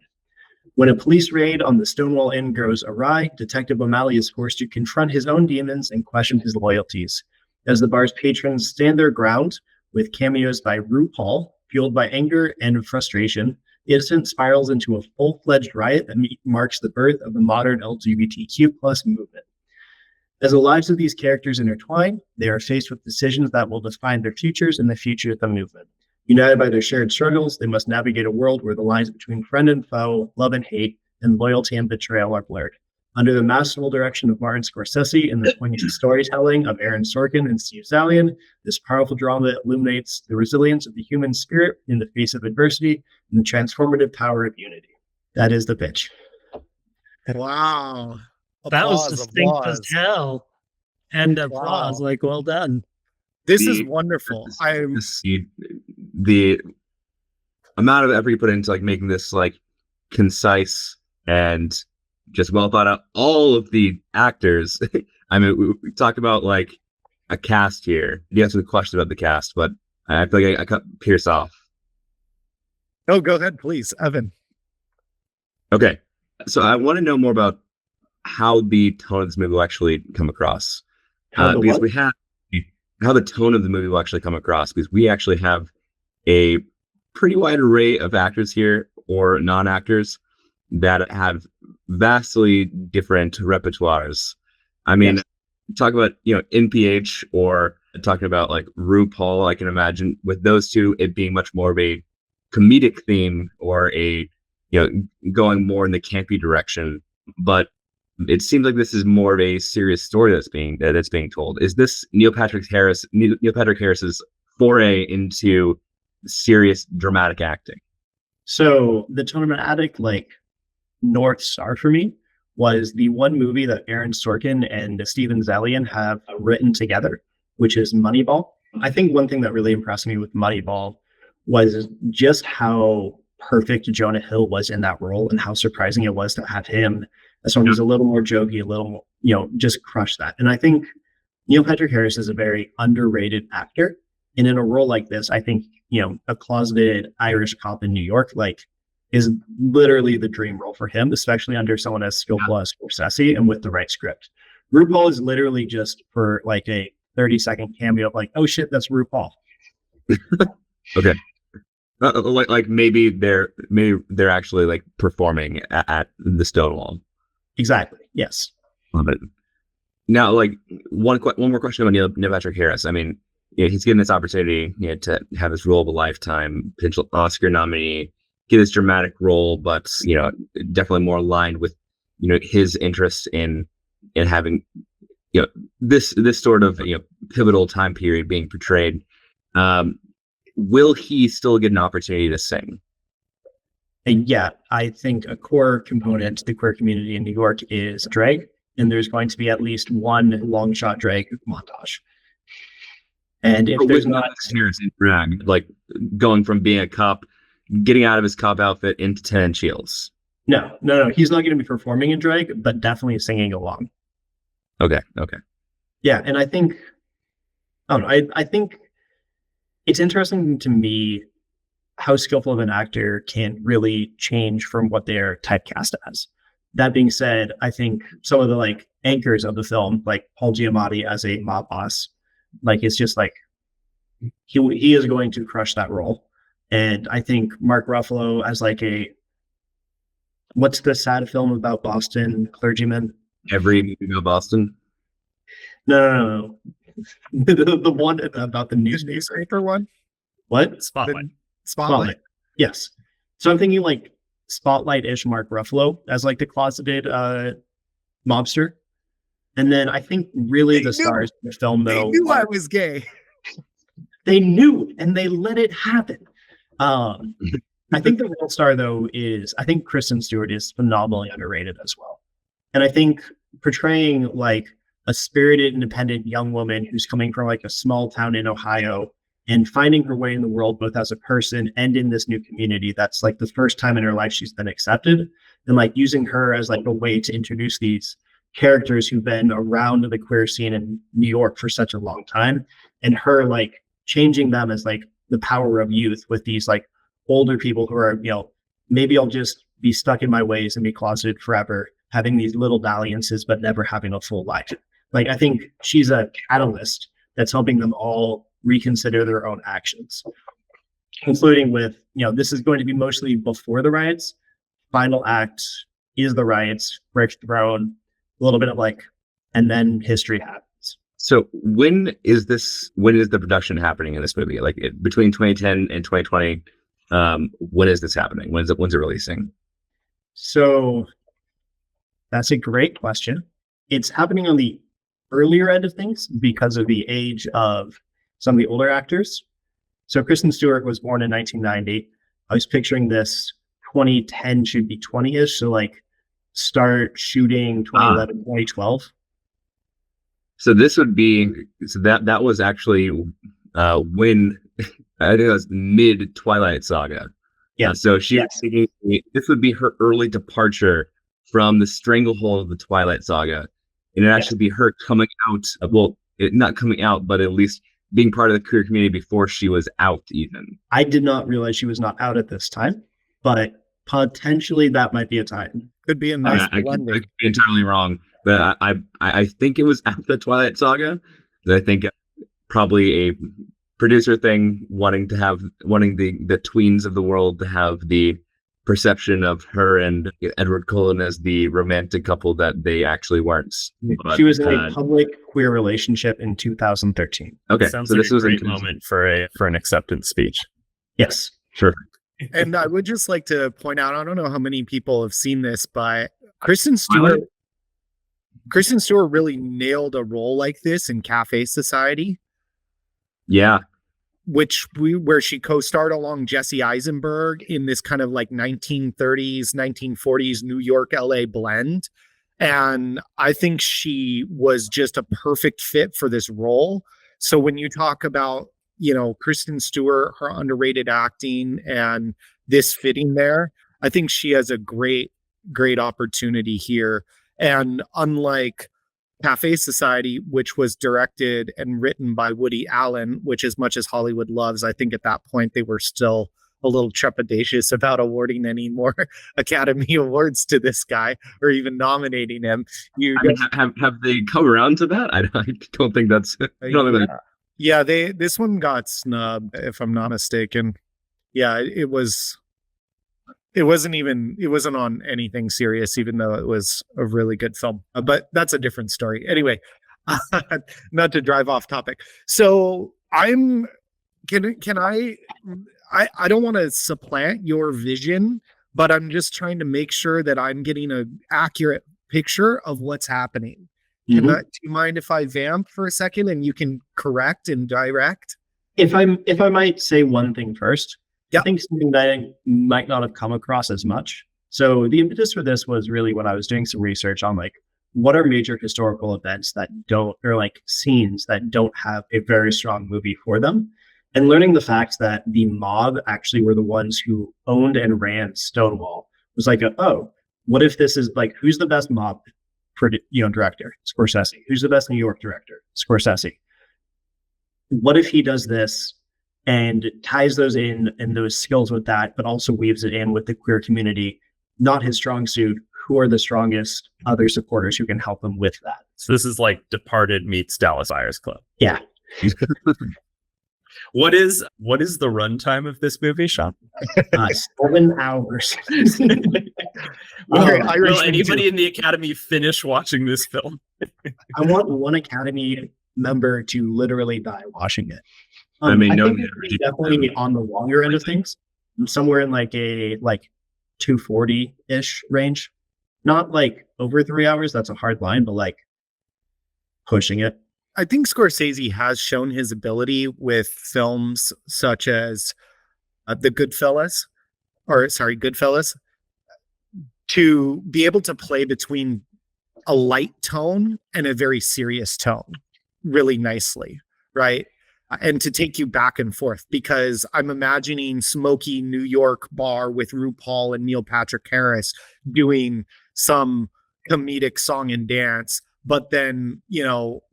When a police raid on the Stonewall Inn goes awry, Detective O'Malley is forced to confront his own demons and question his loyalties. As the bar's patrons stand their ground, with cameos by RuPaul, fueled by anger and frustration, the incident spirals into a full-fledged riot that marks the birth of the modern LGBTQ+ movement. As the lives of these characters intertwine, they are faced with decisions that will define their futures and the future of the movement. United by their shared struggles, they must navigate a world where the lines between friend and foe, love and hate, and loyalty and betrayal are blurred. Under the masterful direction of Martin Scorsese and the poignant storytelling of Aaron Sorkin and Steve Zalian, this powerful drama illuminates the resilience of the human spirit in the face of adversity and the transformative power of unity. That is the pitch. Wow. that was Applause, distinct applause. as hell. And applause, Wow. like, well done. This The- is wonderful. The amount of effort you put into like making this like concise and just well thought out. All of the actors. I mean, we talked about like a cast here. You answered the question about the cast, but I feel like I cut Pierce off. Oh, go ahead, please, Evan. Okay, so I want to know more about how the tone of this movie will actually come across. Because we have how the tone of the movie will actually come across, because we actually have a pretty wide array of actors here or non-actors that have vastly different repertoires. I mean, talk about, NPH or talking about like RuPaul, I can imagine with those two, it being much more of a comedic theme or a, going more in the campy direction. But it seems like this is more of a serious story that's being told. Is this Neil Patrick Harris's foray into serious dramatic acting? So the dramatic like North Star for me was the one movie that Aaron Sorkin and Steven Zaillian have written together, which is Moneyball. I think one thing that really impressed me with Moneyball was just how perfect Jonah Hill was in that role and how surprising it was to have him as someone who's a little more jokey, a little more, just crush that. And I think Neil Patrick Harris is a very underrated actor. And in a role like this, I think, a closeted Irish cop in New York, is literally the dream role for him, especially under someone as skillful as Scorsese and with the right script. RuPaul is literally just for like a 30-second cameo of like, oh shit, that's RuPaul. Okay. Like maybe they're actually like performing at the Stonewall. Exactly. Yes. Love it. Now, like one more question about Neil Patrick Harris. I mean, he's given this opportunity, to have his role of a lifetime, potential Oscar nominee, get this dramatic role, but definitely more aligned with his interest in having this sort of pivotal time period being portrayed. Will he still get an opportunity to sing? And yeah, I think a core component to the queer community in New York is drag, and there's going to be at least one long shot drag montage. And if there's not Harris in drag, like going from being a cop, getting out of his cop outfit into 10-inch heels. No, he's not going to be performing in drag, but definitely singing along. Okay. Yeah, and I think, I think it's interesting to me how skillful of an actor can really change from what they're typecast as. That being said, I think some of the anchors of the film, like Paul Giamatti as a mob boss, it's just he is going to crush that role. And I think Mark Ruffalo as what's the sad film about Boston clergyman? Every movie about Boston? No. The one about the newspaper one? What? Spotlight. Spotlight. Yes. So I'm thinking Spotlight-ish Mark Ruffalo as the closeted mobster. And then I think really the stars of the film, though, they knew I was gay. They knew, and they let it happen. I think the real star, though, I think Kristen Stewart is phenomenally underrated as well. And I think portraying a spirited, independent young woman who's coming from a small town in Ohio and finding her way in the world, both as a person and in this new community, that's the first time in her life she's been accepted, and using her as a way to introduce these characters who've been around the queer scene in New York for such a long time, and her changing them as the power of youth with these older people who are, maybe I'll just be stuck in my ways and be closeted forever, having these little dalliances, but never having a full life. I think she's a catalyst that's helping them all reconsider their own actions, including with, this is going to be mostly before the riots. Final act is the riots, bricks thrown, a little bit of and then history happens. So when is the production happening in this movie? Between 2010 and 2020, when is this happening? When's it releasing? So that's a great question. It's happening on the earlier end of things because of the age of some of the older actors. So Kristen Stewart was born in 1990. I was picturing this 2010 should be 20-ish. So start shooting 2011, 2012. So this would be, that was actually when, I think it was mid Twilight Saga. Yeah. So this would be her early departure from the stranglehold of the Twilight Saga. And it'd actually be her coming out, not coming out, but at least being part of the queer community before she was out even. I did not realize she was not out at this time, but potentially that might be a time. Could be a nice I could be entirely wrong, but I think it was after the Twilight Saga. I think probably a producer thing, wanting the tweens of the world to have the perception of her and Edward Cullen as the romantic couple that they actually weren't. She was in a public queer relationship in 2013. Okay, Sounds so like this a was great moment for an acceptance speech. Yes. Sure. And I would just like to point out, I don't know how many people have seen this, but Kristen Stewart really nailed a role like this in Cafe Society. Yeah. Where she co-starred along Jesse Eisenberg in this kind of like 1930s, 1940s New York, LA blend. And I think she was just a perfect fit for this role. So when you talk about, Kristen Stewart, her underrated acting and this fitting there, I think she has a great, great opportunity here. And unlike Cafe Society, which was directed and written by Woody Allen, which as much as Hollywood loves, I think at that point they were still a little trepidatious about awarding any more Academy Awards to this guy or even nominating him. Have they come around to that? I don't think that's. Yeah, this one got snubbed, if I'm not mistaken. Yeah, it wasn't on anything serious, even though it was a really good film. But that's a different story. Anyway, not to drive off topic. So I don't want to supplant your vision, but I'm just trying to make sure that I'm getting an accurate picture of what's happening. Do you mind if I vamp for a second and you can correct and direct? If I might say one thing first. Yeah. I think something that I might not have come across as much. So the impetus for this was really when I was doing some research on like what are major historical events that don't, or like scenes that don't have a very strong movie for them, and learning the fact that the mob actually were the ones who owned and ran Stonewall was like, what if this is like, who's the best mob director? Scorsese. Who's the best New York director? Scorsese. What if he does this and ties those in and those skills with that, but also weaves it in with the queer community, not his strong suit? Who are the strongest other supporters who can help him with that? So this is like Departed meets Dallas Buyers Club. Yeah. What is the runtime of this movie, Sean? 7 hours. Will anybody in the Academy finish watching this film? I want one Academy member to literally die watching it. I think it's definitely on the longer end of things, somewhere in like a 240-ish range. Not like over 3 hours. That's a hard line, but like pushing it. I think Scorsese has shown his ability with films such as Goodfellas, to be able to play between a light tone and a very serious tone really nicely, right? And to take you back and forth, because I'm imagining smoky New York bar with RuPaul and Neil Patrick Harris doing some comedic song and dance, but then,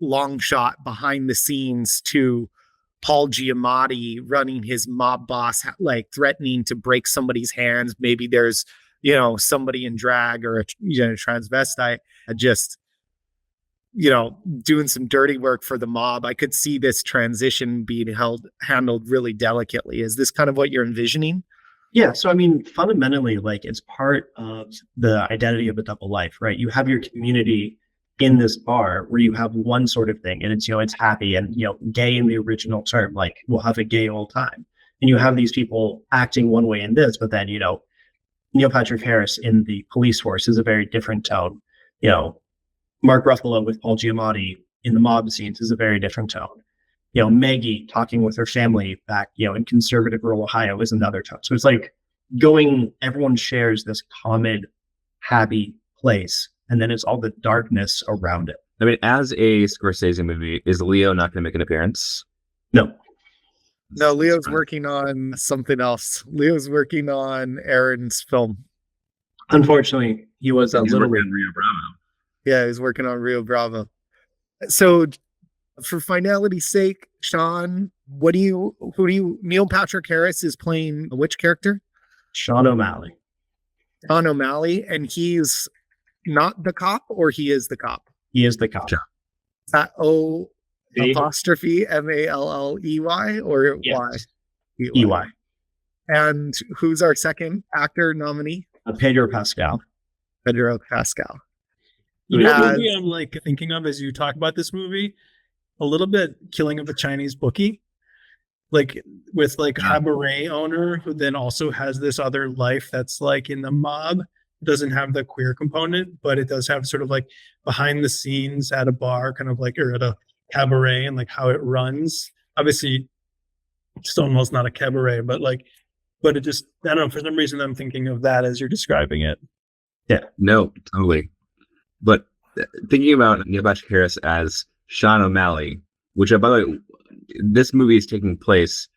long shot behind the scenes to Paul Giamatti running his mob boss, like threatening to break somebody's hands. Maybe there's, somebody in drag or a transvestite just, doing some dirty work for the mob. I could see this transition being handled really delicately. Is this kind of what you're envisioning? Yeah. So, I mean, fundamentally, like it's part of the identity of a double life, right? You have your community in this bar where you have one sort of thing and it's, it's happy and, gay in the original term, like we'll have a gay old time. And you have these people acting one way in this, but then, Neil Patrick Harris in the police force is a very different tone. Mark Ruffalo with Paul Giamatti in the mob scenes is a very different tone. Maggie talking with her family back, in conservative rural Ohio is another tone. So it's like everyone shares this common happy place. And then it's all the darkness around it. I mean, as a Scorsese movie, is Leo not going to make an appearance? No. No, Leo's working on something else. Leo's working on Aaron's film. Unfortunately, he was a little bit. Rio Bravo. Yeah, he's working on Rio Bravo. So, for finality's sake, Sean, Neil Patrick Harris is playing which character? Sean O'Malley. Sean O'Malley, and he's not the cop, or he is the cop? He is the cop. Is that O apostrophe Malley or yes. Y? EY. And who's our second actor nominee? Pedro Pascal. Pedro Pascal. You know what As- movie I'm like thinking of as you talk about this movie? A little bit Killing of a Chinese Bookie. Like with like cabaret owner who then also has this other life that's like in the mob. It doesn't have the queer component, but it does have sort of like behind the scenes at a bar, kind of like, or at a cabaret, and like how it runs. Obviously, Stonewall's not a cabaret, but it just, I don't know, for some reason I'm thinking of that as you're describing it. No, totally. But thinking about Neil Patrick Harris as Sean O'Malley, which, by the way, this movie is taking place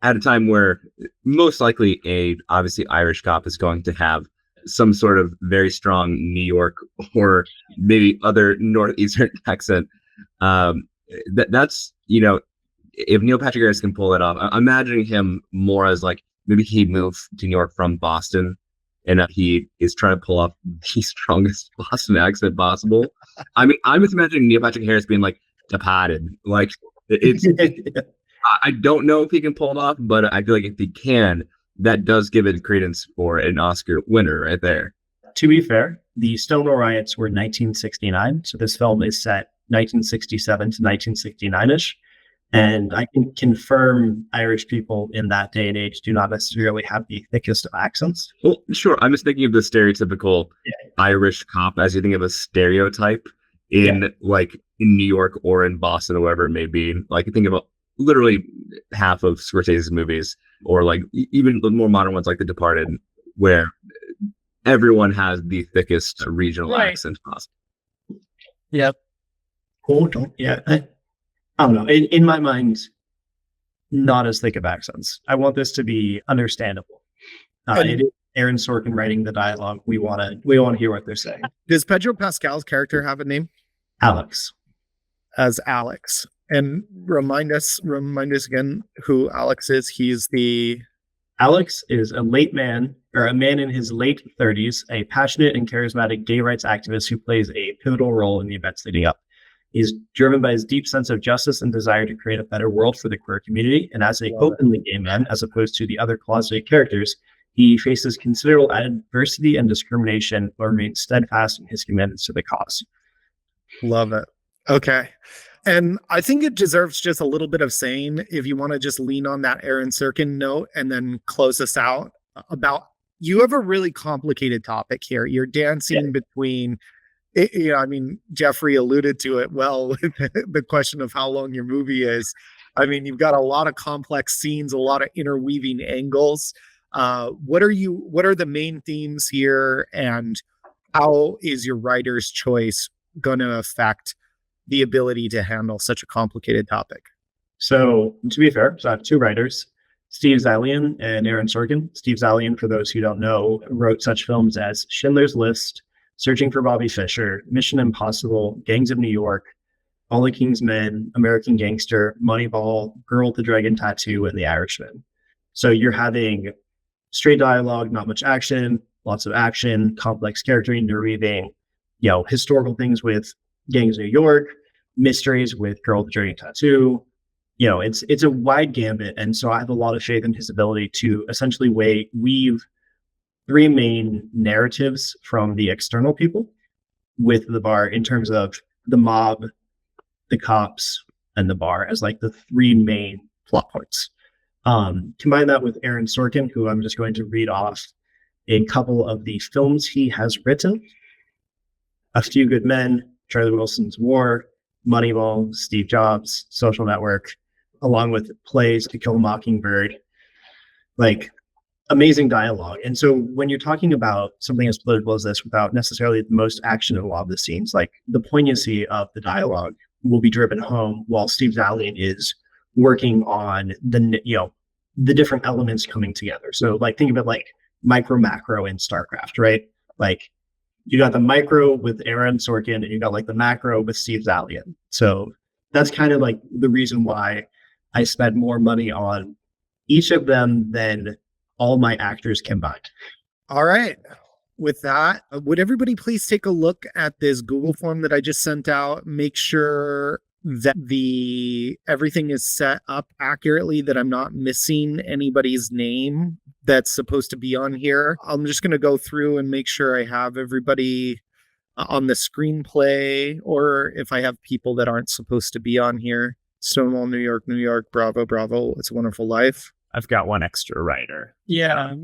at a time where most likely a obviously Irish cop is going to have some sort of very strong New York or maybe other Northeastern accent. That's, if Neil Patrick Harris can pull it off, I'm imagining him more as like maybe he moved to New York from Boston and he is trying to pull off the strongest Boston accent possible. I mean, I'm just imagining Neil Patrick Harris being like departed. Like I don't know if he can pull it off, but I feel like if he can, that does give it credence for an Oscar winner right there. To be fair, the Stonewall riots were 1969, so this film is set 1967 to 1969-ish. And I can confirm Irish people in that day and age do not necessarily have the thickest of accents. Well, sure. I'm just thinking of the stereotypical Irish cop as you think of a stereotype in New York or in Boston or wherever it may be. Like you think about literally half of Scorsese's movies, or like even the more modern ones like The Departed, where everyone has the thickest regional accent possible. Yep. I don't know. In my mind, not as thick of accents. I want this to be understandable. It is Aaron Sorkin writing the dialogue. We want to hear what they're saying. Does Pedro Pascal's character have a name? Alex. As Alex. And remind us again who Alex is. Alex is a man in his late 30s, a passionate and charismatic gay rights activist who plays a pivotal role in the events leading up. He's driven by his deep sense of justice and desire to create a better world for the queer community. And as an openly gay man, as opposed to the other closeted characters, he faces considerable adversity and discrimination, but remains steadfast in his commitment to the cause. Love it. Okay. And I think it deserves just a little bit of saying, if you want to just lean on that Aaron Sorkin note and then close us out, about you have a really complicated topic here. You're dancing between, I mean, Jeffrey alluded to it well with the question of how long your movie is. I mean, you've got a lot of complex scenes, a lot of interweaving angles. What are the main themes here, and how is your writer's choice going to affect the ability to handle such a complicated topic? So, to be fair, I have two writers, Steve Zaillian and Aaron Sorkin. Steve Zaillian, for those who don't know, wrote such films as Schindler's List, Searching for Bobby Fischer, Mission Impossible, Gangs of New York, All the King's Men, American Gangster, Moneyball, Girl with the Dragon Tattoo, and The Irishman. So you're having straight dialogue, not much action, lots of action, complex character interweaving, historical things with Gangs of New York, mysteries with Girl with the Dragon Tattoo. It's a wide gambit, and so I have a lot of faith in his ability to essentially weave three main narratives from the external people with the bar, in terms of the mob, the cops, and the bar as like the three main plot points. Combine that with Aaron Sorkin, who I'm just going to read off a couple of the films he has written: A Few Good Men, Charlie Wilson's War, Moneyball, Steve Jobs, Social Network, along with plays To Kill a Mockingbird. Like, amazing dialogue. And so when you're talking about something as political as this without necessarily the most action in a lot of the scenes, like the poignancy of the dialogue will be driven home while Steve Zaillian is working on the different elements coming together. So like think of it like micro macro in StarCraft, right? Like you got the micro with Aaron Sorkin and you got like the macro with Steve Zaillian. So that's kind of like the reason why I spent more money on each of them than all my actors combined. All right. With that, would everybody please take a look at this Google form that I just sent out? Make sure that everything is set up accurately, that I'm not missing anybody's name that's supposed to be on here. I'm just going to go through and make sure I have everybody on the screenplay, or if I have people that aren't supposed to be on here. Stonewall, New York, New York, Bravo, Bravo, It's a Wonderful Life. I've got one extra writer Yeah.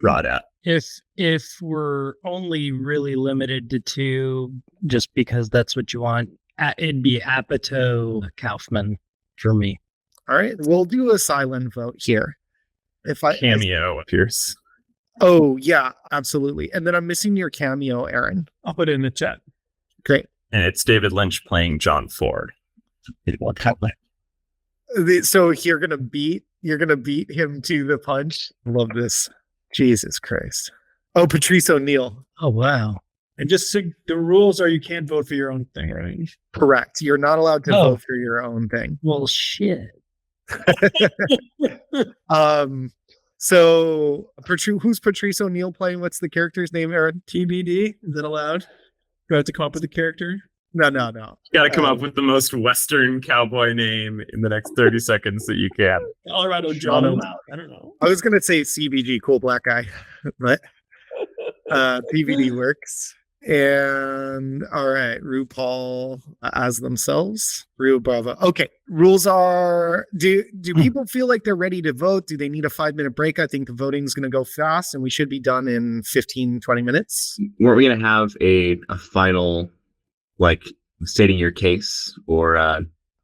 brought up. If we're only really limited to two, just because that's what you want, it'd be Apatow, Kaufman for me. All right, we'll do a silent vote here. Cameo appears. Oh yeah, absolutely. And then I'm missing your cameo, Aaron. I'll put it in the chat. Great. And it's David Lynch playing John Ford. So you're gonna beat him to the punch. Love this. Jesus Christ. Oh, Patrice O'Neill. Oh wow. And just the rules are you can't vote for your own thing, right? Correct. You're not allowed to Oh. vote for your own thing. Well, shit. So who's Patrice O'Neill playing? What's the character's name, Aaron? TBD. Is that allowed? Do I have to come up with a character? No. Got to come up with the most Western cowboy name in the next 30 seconds that you can. Colorado John John. O'Malley. I don't know. I was gonna say CBG, cool black guy, but PVD works. And all right, RuPaul as themselves. Ru Bravo. Okay, rules are: do people feel like they're ready to vote? Do they need a 5-minute break? I think the voting is going to go fast, and we should be done in 15-20 minutes. Weren't we gonna have a final, like, stating your case or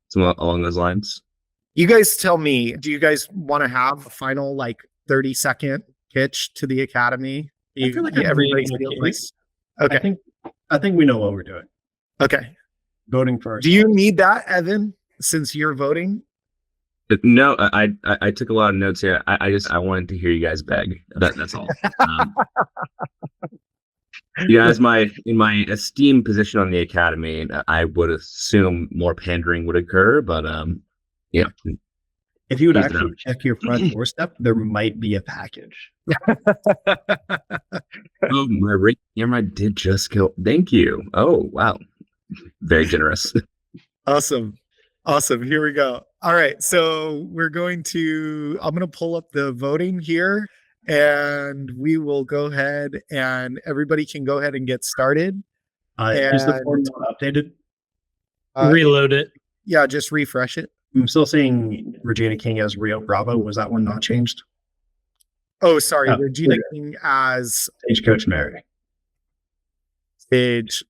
something along those lines? You guys tell me. Do you guys want to have a final, like, 30-second pitch to the Academy? I feel like I'm everybody making a feels like. case. Okay. I think we know what we're doing. Okay. Voting first. Do you need that, Evan? Since you're voting. No, I took a lot of notes here. I wanted to hear you guys beg. That's all. As in my esteemed position on the Academy, I would assume more pandering would occur, but yeah. If you would Please actually don't. check your front doorstep, there might be a package. Oh, my camera did just go. Thank you. Oh, wow. Very generous. Awesome. Here we go. All right. So I'm going to pull up the voting here, and we will go ahead and everybody can go ahead and get started. Is the And- form not updated? Reload it. Yeah, just refresh it. I'm still seeing Regina King as Rio Bravo. Was that one not changed? Oh, sorry. Oh, Regina okay. King as Stagecoach Mary. stage.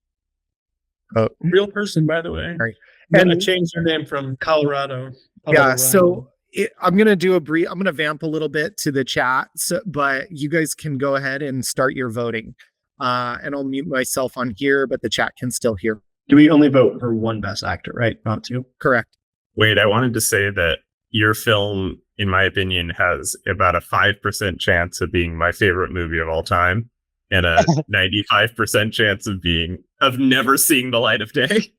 Real person, by the way. Right. And I And- changed her name from Colorado. Yeah. So I'm going to I'm going to vamp a little bit to the chat, but you guys can go ahead and start your voting. And I'll mute myself on here, but the chat can still hear. Do we only vote for one best actor, right? Not two? Correct. Wait, I wanted to say that your film, in my opinion, has about a 5% chance of being my favorite movie of all time and a 95% chance of never seeing the light of day.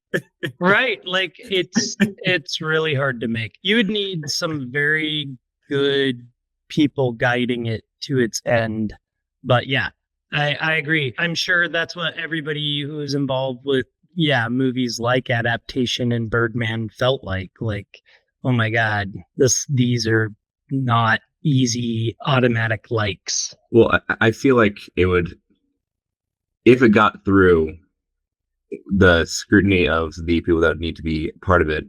Right. Like it's really hard to make. You would need some very good people guiding it to its end. But yeah, I agree. I'm sure that's what everybody who's involved with movies like Adaptation and Birdman felt like. Like, oh my God, these are not easy automatic likes. Well, I feel like it would, if it got through the scrutiny of the people that would need to be part of it,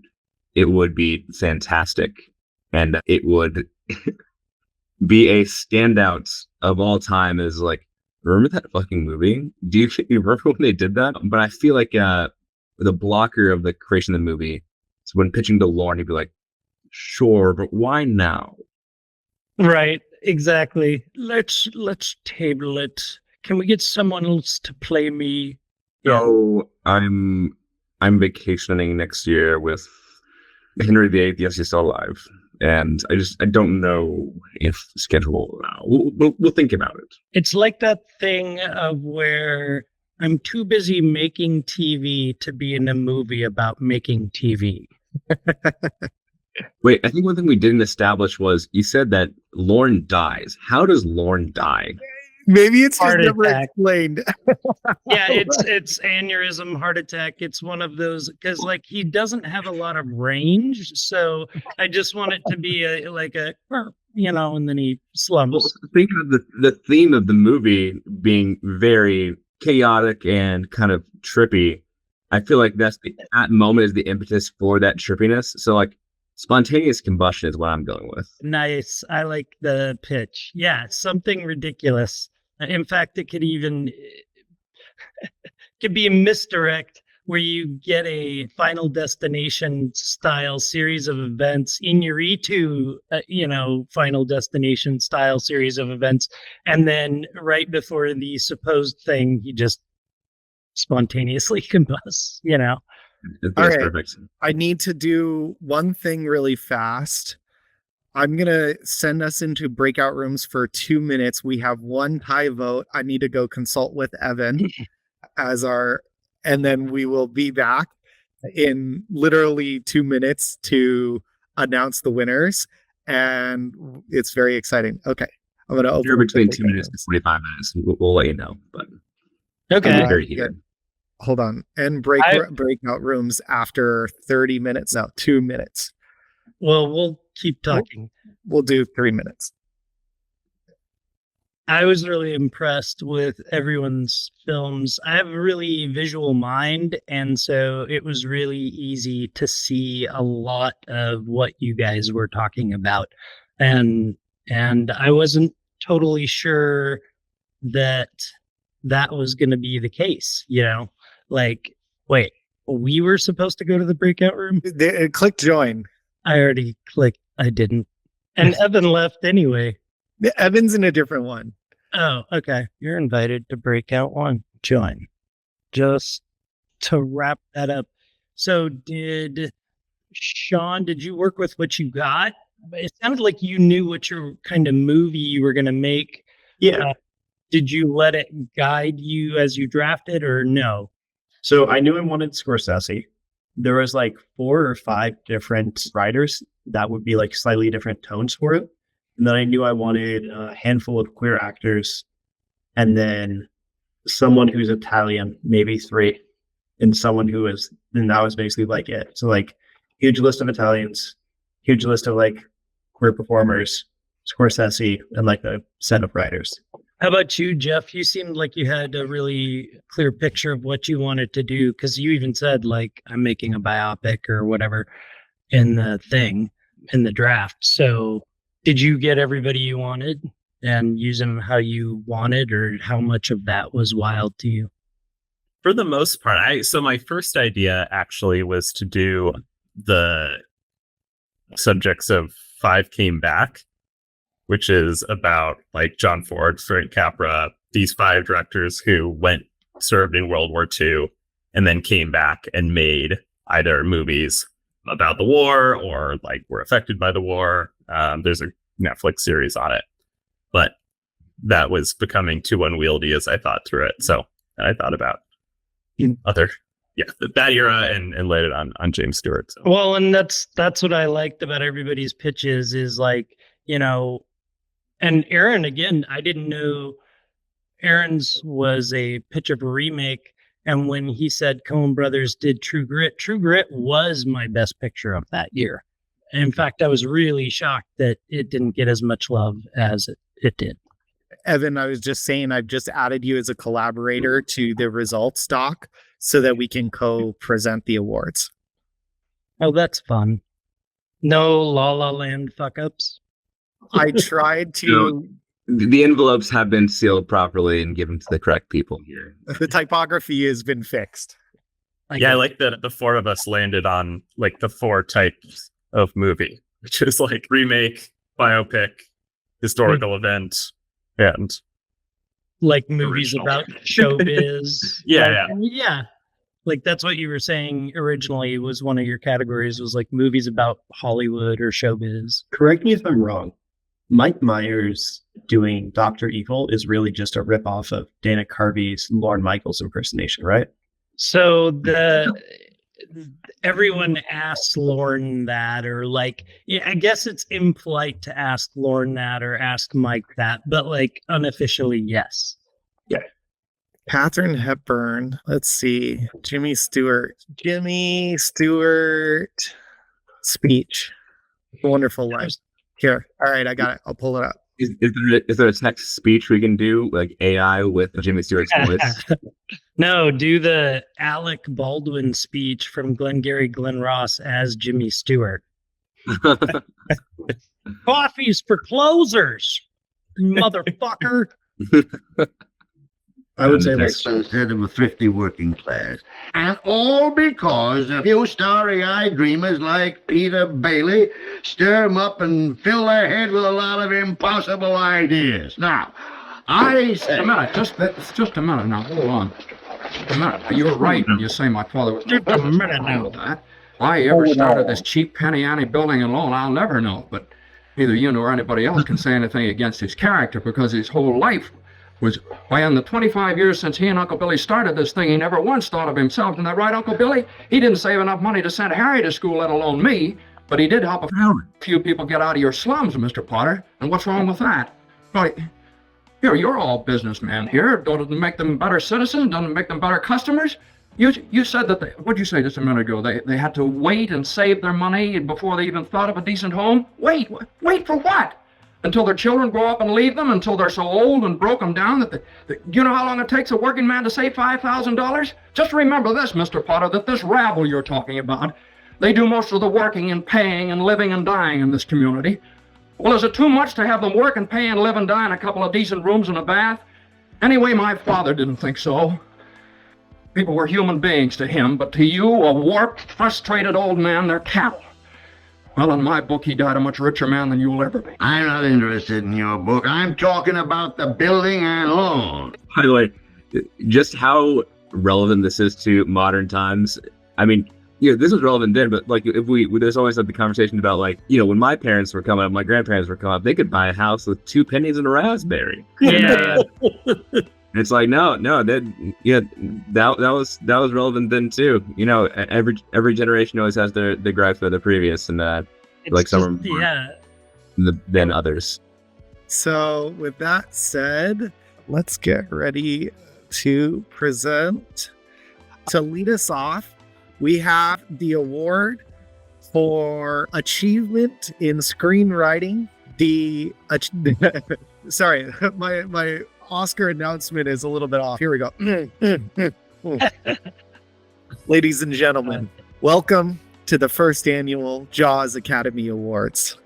it would be fantastic. And it would be a standout of all time as like, remember that fucking movie? Do you remember when they did that? But I feel like the blocker of the creation of the movie is when pitching to Lauren, he'd be like, sure, but why now? Right. Exactly. Let's table it. Can we get someone else to play me? So I'm vacationing next year with Henry VIII. Yes, he's still alive, and I don't know if schedule. We'll think about it. It's like that thing of where I'm too busy making TV to be in a movie about making TV. Wait, I think one thing we didn't establish was you said that Lauren dies. How does Lauren die? Maybe it's just Heart never attack. explained. Yeah, it's aneurysm, heart attack. It's one of those because like he doesn't have a lot of range, so I just want it to be and then he Well, slumps. think of the theme of the movie being very chaotic and kind of trippy. I feel like that's that moment is the impetus for that trippiness. So like spontaneous combustion is what I'm going with. Nice. I like the pitch. Yeah, something ridiculous. In fact, it could be a misdirect where you get a Final Destination style series of events in your E2, Final Destination style series of events. And then right before the supposed thing, he just spontaneously combusts, That's All right. perfect. I need to do one thing really fast. I'm going to send us into breakout rooms for 2 minutes. We have one tie vote. I need to go consult with Evan and then we will be back in literally 2 minutes to announce the winners. And it's very exciting. Okay. I'm going to open You're between 2 breakout minutes and 45 minutes. We'll let you know. But Okay. Uh, very yeah. heated. Hold on. And breakout rooms after 30 minutes. No, 2 minutes. Well, we'll keep talking. We'll do 3 minutes. I was really impressed with everyone's films. I have a really visual mind, and so it was really easy to see a lot of what you guys were talking about. And I wasn't totally sure that was going to be the case, Like, wait, we were supposed to go to the breakout room? Click join. I already clicked. I didn't. And Evan left anyway. Evan's in a different one. Oh, okay. You're invited to breakout one. Join. Just to wrap that up. So did you work with what you got? It sounded like you knew what your kind of movie you were going to make. Yeah. Did you let it guide you as you drafted or no? So I knew I wanted Scorsese. There was like 4 or 5 different writers that would be like slightly different tones for it. And then I knew I wanted a handful of queer actors and then someone who's Italian, maybe 3, and someone who is, and that was basically like it. So like huge list of Italians, huge list of like queer performers, Scorsese, and like a set of writers. How about you, Jeff? You seemed like you had a really clear picture of what you wanted to do because you even said, like, I'm making a biopic or whatever in the draft. So did you get everybody you wanted and use them how you wanted, or how much of that was wild to you? For the most part, so my first idea actually was to do the subjects of Five Came Back, which is about like John Ford, Frank Capra, these 5 directors who served in World War II and then came back and made either movies about the war or like were affected by the war. There's a Netflix series on it, but that was becoming too unwieldy as I thought through it. So I thought about that era and laid it on James Stewart. So. Well, and that's what I liked about everybody's pitches is like, and Aaron, again, I didn't know Aaron's was a pitch of a remake. And when he said Coen Brothers did True Grit was my best picture of that year. In fact, I was really shocked that it didn't get as much love as it did. Evan, I was just saying, I've just added you as a collaborator to the results doc so that we can co-present the awards. Oh, that's fun. No La La Land fuck-ups? I tried to... The envelopes have been sealed properly and given to the correct people here. The typography has been fixed. I like that the 4 of us landed on like the 4 types of movie, which is like remake, biopic, historical event, and like movies original. About showbiz. Yeah. Like that's what you were saying originally was one of your categories was like movies about Hollywood or showbiz. Correct me if I'm wrong. Mike Myers doing Dr. Evil is really just a ripoff of Dana Carvey's Lorne Michaels impersonation, right? So everyone asks Lauren that, or like, yeah, I guess it's impolite to ask Lauren that or ask Mike that, but like unofficially, yes. Katharine Hepburn. Let's see. Jimmy Stewart speech. Wonderful life. Here. All right, I got it. I'll pull it up. Is there a text speech we can do, like AI with Jimmy Stewart's voice? No, do the Alec Baldwin speech from Glengarry Glen Ross as Jimmy Stewart. Coffee's for closers, motherfucker. I would say that's Instead of a thrifty working class. And all because a few starry-eyed dreamers like Peter Bailey stir 'em up and fill their head with a lot of impossible ideas. Now, I say... Just a minute now. Hold on. A minute. You're right when you say my father was... Just a minute now. That. Why he ever started this cheap penny ante building alone, I'll never know. But neither you nor anybody else can say anything against his character, because his whole life was, why, in the 25 years since he and Uncle Billy started this thing, he never once thought of himself. Isn't that right, Uncle Billy? He didn't save enough money to send Harry to school, let alone me. But he did help a few people get out of your slums, Mr. Potter. And what's wrong with that? Well, here, you're all businessmen here. Doesn't it make them better citizens? Doesn't it make them better customers? You said that what'd you say just a minute ago? They had to wait and save their money before they even thought of a decent home? Wait for what? Until their children grow up and leave them, until they're so old and broken down that you know how long it takes a working man to save $5,000? Just remember this, Mr. Potter, that this rabble you're talking about, they do most of the working and paying and living and dying in this community. Well, is it too much to have them work and pay and live and die in a couple of decent rooms and a bath? Anyway, my father didn't think so. People were human beings to him, but to you, a warped, frustrated old man, they're cattle. Well, in my book, he died a much richer man than you'll ever be. I'm not interested in your book. I'm talking about the building and loan. By the way, just how relevant this is to modern times. I mean, this was relevant then, but like there's always like the conversation about like, when my parents were coming up, my grandparents were coming up, they could buy a house with 2 pennies and a raspberry. Yeah. It's like that was relevant then too. Every generation always has their gripes for the previous, and like some than others. So with that said, let's get ready to present. To lead us off, we have the award for achievement in screenwriting. Sorry, my Oscar announcement is a little bit off. Here we go. Ladies and gentlemen, welcome to the first annual Jaws Academy Awards.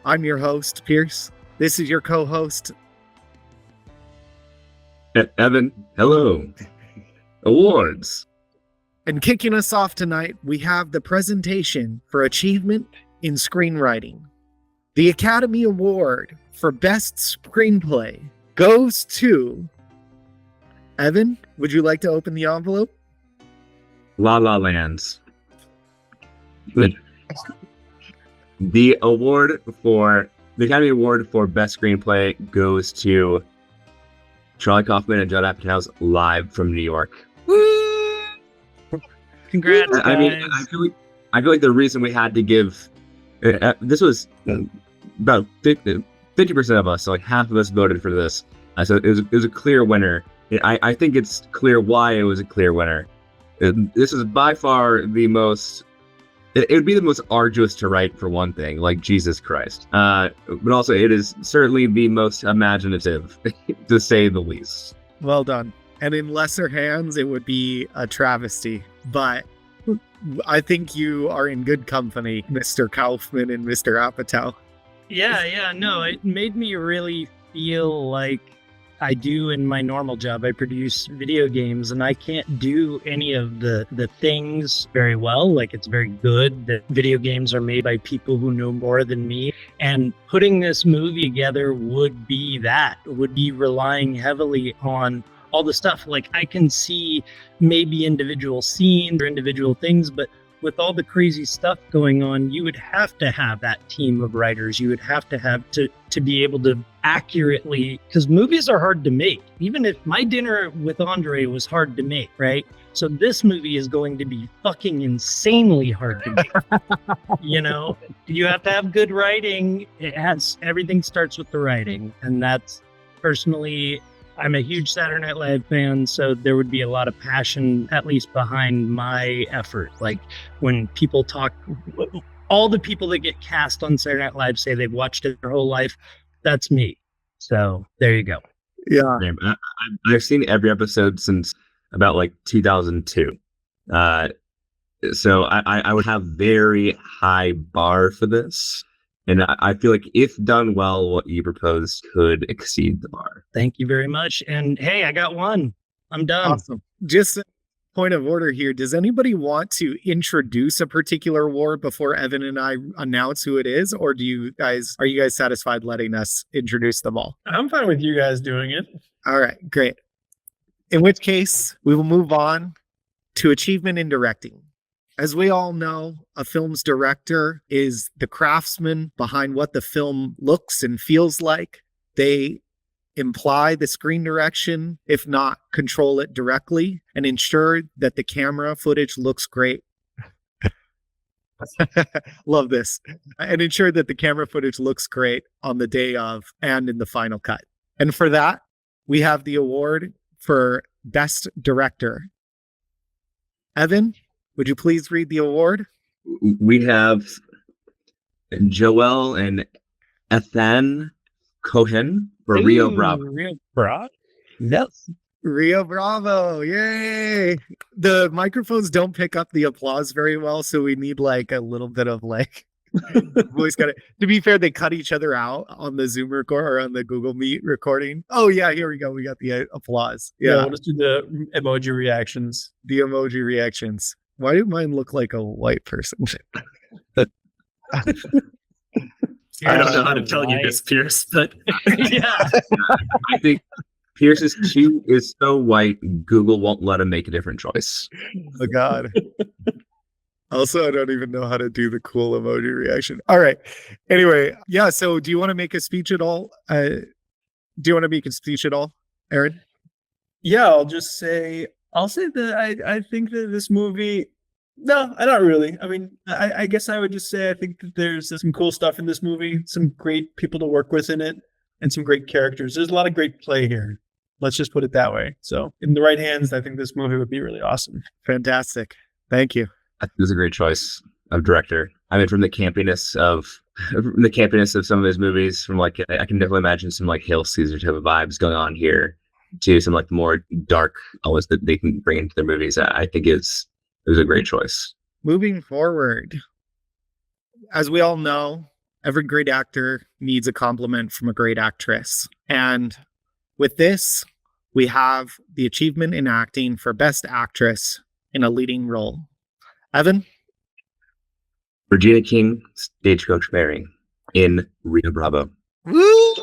I'm your host, Pierce. This is your co-host, Evan. Hello. Awards. And kicking us off tonight, we have the presentation for achievement in screenwriting. The Academy Award for Best Screenplay goes to Evan. Would you like to open the envelope? La La Land. The Academy Award for Best Screenplay goes to Charlie Kaufman and Judd Apatow's Live from New York. Congrats, guys. I mean, I feel like the reason we had to give this was about 50% of us, so like half of us voted for this. So it was a clear winner. I think it's clear why it was a clear winner. This is by far the most. It would be the most arduous to write, for one thing, like Jesus Christ. But also, it is certainly the most imaginative, to say the least. Well done. And in lesser hands, it would be a travesty. But I think you are in good company, Mr. Kaufman and Mr. Apatow. Yeah, no, it made me really feel like I do in my normal job. I produce video games, and I can't do any of the things very well. Like, it's very good that video games are made by people who know more than me. And putting this movie together would be relying heavily on all the stuff. Like, I can see maybe individual scenes or individual things, but with all the crazy stuff going on, you would have to have that team of writers. You would have to be able to accurately, because movies are hard to make. Even if My Dinner with Andre was hard to make, right? So this movie is going to be fucking insanely hard to make. You know, you have to have good writing. Everything starts with the writing, and that's personally. I'm a huge Saturday Night Live fan, so there would be a lot of passion, at least behind my effort. Like when people talk, all the people that get cast on Saturday Night Live say they've watched it their whole life. That's me. So there you go. Yeah. I've seen every episode since about like 2002. So I would have very high bar for this. And I feel like if done well, what you proposed could exceed the bar. Thank you very much. And hey, I got one. I'm done. Awesome. Just a point of order here. Does anybody want to introduce a particular award before Evan and I announce who it is? Or are you guys satisfied letting us introduce them all? I'm fine with you guys doing it. All right, great. In which case, we will move on to achievement in directing. As we all know, a film's director is the craftsman behind what the film looks and feels like. They imply the screen direction, if not control it directly, and ensure that the camera footage looks great. Love this. And ensure that the camera footage looks great on the day of and in the final cut. And for that, we have the award for Best Director. Evan, would you please read the award? We have Joel and Ethan Cohen for Rio Bravo. Rio Bravo? Yes. Rio Bravo. Yay. The microphones don't pick up the applause very well, so we need like a little bit of like voice cut. To be fair, they cut each other out on the Zoom record or on the Google Meet recording. Oh yeah, here we go. We got the applause. Yeah, we'll just do the emoji reactions. The emoji reactions. Why do mine look like a white person? I don't know how to tell you this, Pierce, but Yeah. I think Pierce's cue is so white, Google won't let him make a different choice. Oh God. Also, I don't even know how to do the cool emoji reaction. All right. Anyway, yeah. So, do you want to make a speech at all? Aaron? Yeah, I'll say that I think that this movie. No, I don't really. I mean, I guess I would just say I think that there's some cool stuff in this movie, some great people to work with in it, and some great characters. There's a lot of great play here. Let's just put it that way. So, in the right hands, I think this movie would be really awesome. Fantastic. Thank you. I think it was a great choice of director. I mean, from the campiness of some of his movies, from like I can definitely imagine some like Hail Caesar type of vibes going on here, to some like more dark elements that they can bring into their movies. I think it was a great choice. Moving forward, as we all know, every great actor needs a compliment from a great actress. And with this, we have the achievement in acting for Best Actress in a Leading Role. Evan? Regina King, Stagecoach Mary in Rio Bravo. Woo!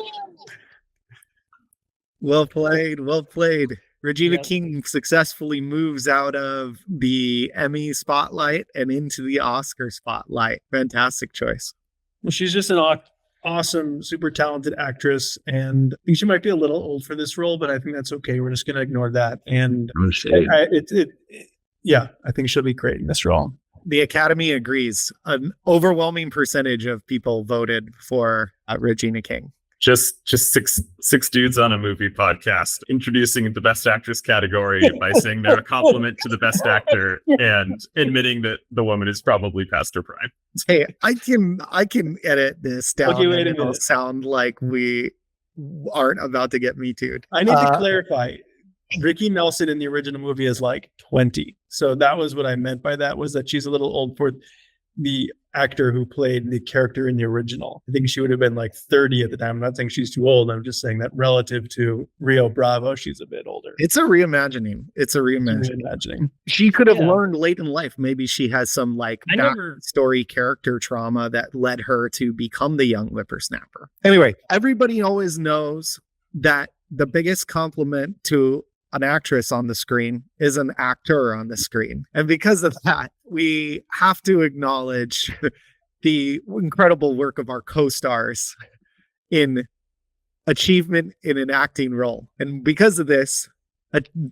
Well played. Well played. Regina King successfully moves out of the Emmy spotlight and into the Oscar spotlight. Fantastic choice. Well, she's just an awesome, super talented actress, and I think she might be a little old for this role, but I think that's okay. We're just going to ignore that. And I think she'll be great in this role. The Academy agrees. An overwhelming percentage of people voted for Regina King. just six dudes on a movie podcast introducing the best actress category by saying they're a compliment to the best actor and admitting that the woman is probably past her prime. Hey, I can edit this down. Okay, wait a it'll minute. sound like we aren't about to get Me Too'd. I need to clarify. Ricky Nelson in the original movie is like 20. So that was what I meant by that, was that she's a little old for the actor who played the character in the original. I think she would have been like 30 at the time. I'm not saying she's too old. I'm just saying that relative to Rio Bravo, she's a bit older. It's a reimagining. She could have learned late in life. Maybe she has some like backstory character trauma that led her to become the young whippersnapper. Anyway, everybody always knows that the biggest compliment to an actress on the screen is an actor on the screen. And because of that, we have to acknowledge the incredible work of our co-stars in achievement in an acting role. And because of this,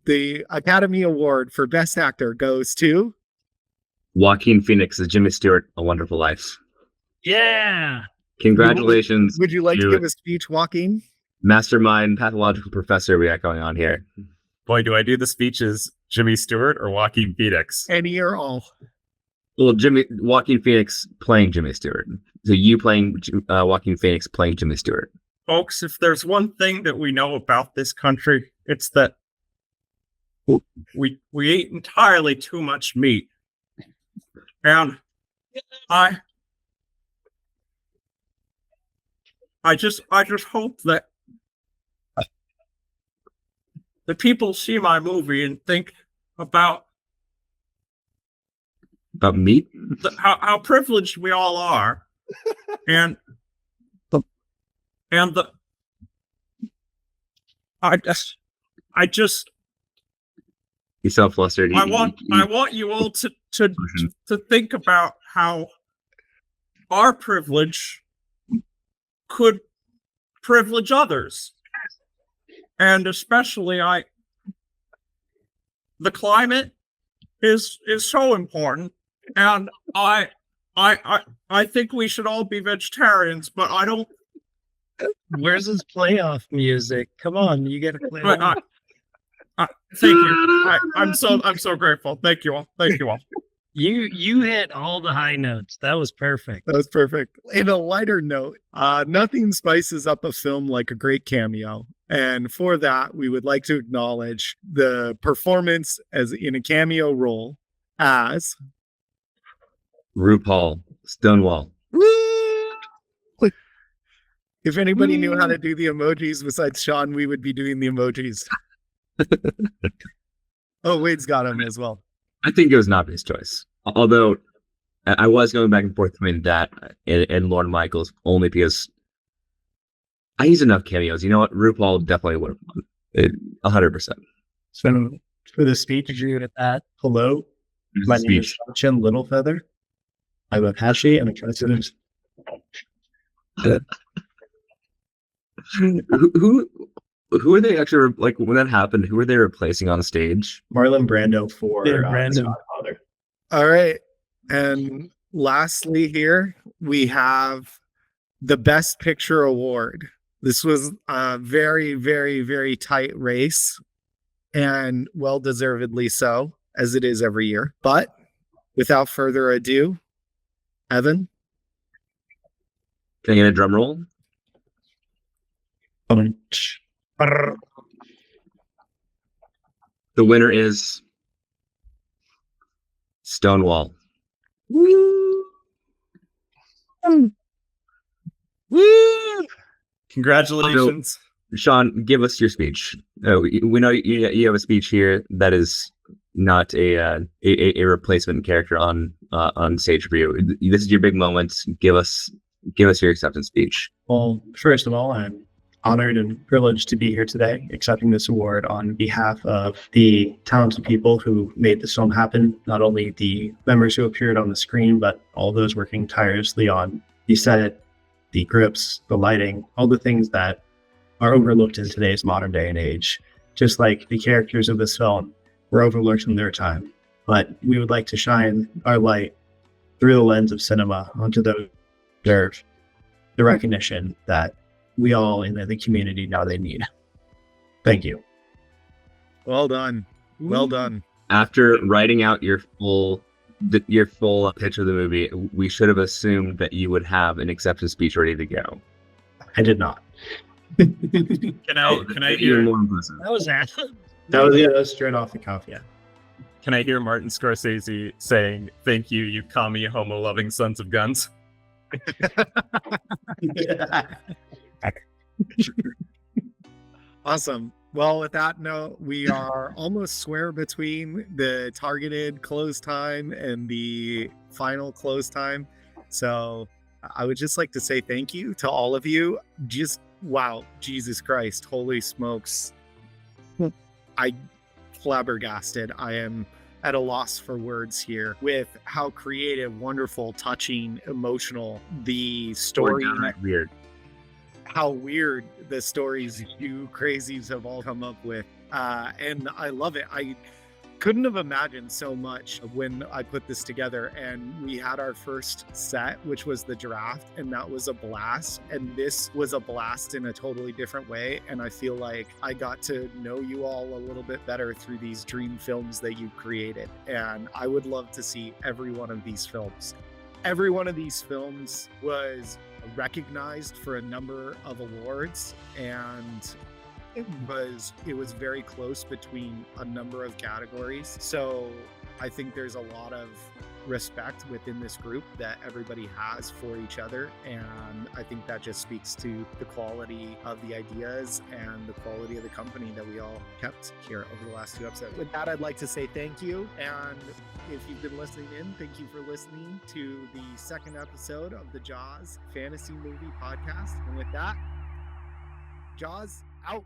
the Academy Award for Best Actor goes to Joaquin Phoenix as Jimmy Stewart, A Wonderful Life. Yeah. Congratulations. Would you like to give a speech, Joaquin? Mastermind, pathological professor we got going on here. Boy, do I do the speech as Jimmy Stewart or Joaquin Phoenix? Any or all? Well, Joaquin Phoenix playing Jimmy Stewart. So you playing Joaquin Phoenix playing Jimmy Stewart. Folks, if there's one thing that we know about this country, it's that we eat entirely too much meat. And I just hope that the people see my movie and think about meat? How privileged we all are. And I just You sound flustered. I want you all to think about how our privilege could privilege others. And especially the climate is so important. And I think we should all be vegetarians, but I don't. Where's this playoff music? Come on, you got to play it. Thank you. I'm so grateful. Thank you all. Thank you all. You hit all the high notes. That was perfect. That was perfect. In a lighter note, nothing spices up a film like a great cameo. And for that, we would like to acknowledge the performance as in a cameo role as RuPaul Stonewall. If anybody knew how to do the emojis besides Sean, we would be doing the emojis. Oh, Wade's got him as well. I think it was an obvious choice. Although I was going back and forth between that and Lorne Michaels only because I use enough cameos. You know what? RuPaul definitely would have won. 100%. So for the speech, Agree with that. hello, my name is Chin Littlefeather. I'm Apache and a president. Who are they actually like when that happened? Who were they replacing on stage? Marlon Brando for Brando. Godfather. All right. And lastly, here we have the Best Picture Award. This was a very, very, very tight race and well deservedly so, as it is every year. But without further ado, Evan. Can I get a drum roll? Brrr. The winner is Stonewall. Congratulations. Sean, give us your speech. We know you have a speech here that is not a replacement character on stage for you. This is your big moment. Give us your acceptance speech. Well, first of all, I'm honored and privileged to be here today, accepting this award on behalf of the talented people who made this film happen. Not only the members who appeared on the screen, but all those working tirelessly on the set, the grips, the lighting, all the things that are overlooked in today's modern day and age. Just like the characters of this film were overlooked in their time. But we would like to shine our light through the lens of cinema onto those who deserve the recognition that we all in the community now they need. Thank you. Well done. Well done. After writing out your full pitch of the movie, we should have assumed that you would have an acceptance speech ready to go. I did not. Can I hear more impressive? That was that. That was straight off the cuff, yeah. Can I hear Martin Scorsese saying, "Thank you, you commie homo-loving sons of guns"? Awesome. Well, with that note, we are almost square between the targeted close time and the final close time. So I would just like to say thank you to all of you. Just wow, Jesus Christ, holy smokes. I flabbergasted. I am at a loss for words here with how creative, wonderful, touching, emotional the story, Weird. how weird the stories you crazies have all come up with. And I love it. I couldn't have imagined so much when I put this together, and we had our first set, which was the draft, and that was a blast. And this was a blast in a totally different way. And I feel like I got to know you all a little bit better through these dream films that you created. And I would love to see every one of these films. Every one of these films was recognized for a number of awards, and it was very close between a number of categories. So I think there's a lot of respect within this group that everybody has for each other, and I think that just speaks to the quality of the ideas and the quality of the company that we all kept here over the last 2 episodes. With that, I'd like to say thank you, and if you've been listening in, thank you for listening to the second episode of the Jaws Fantasy Movie Podcast. And with that, Jaws out.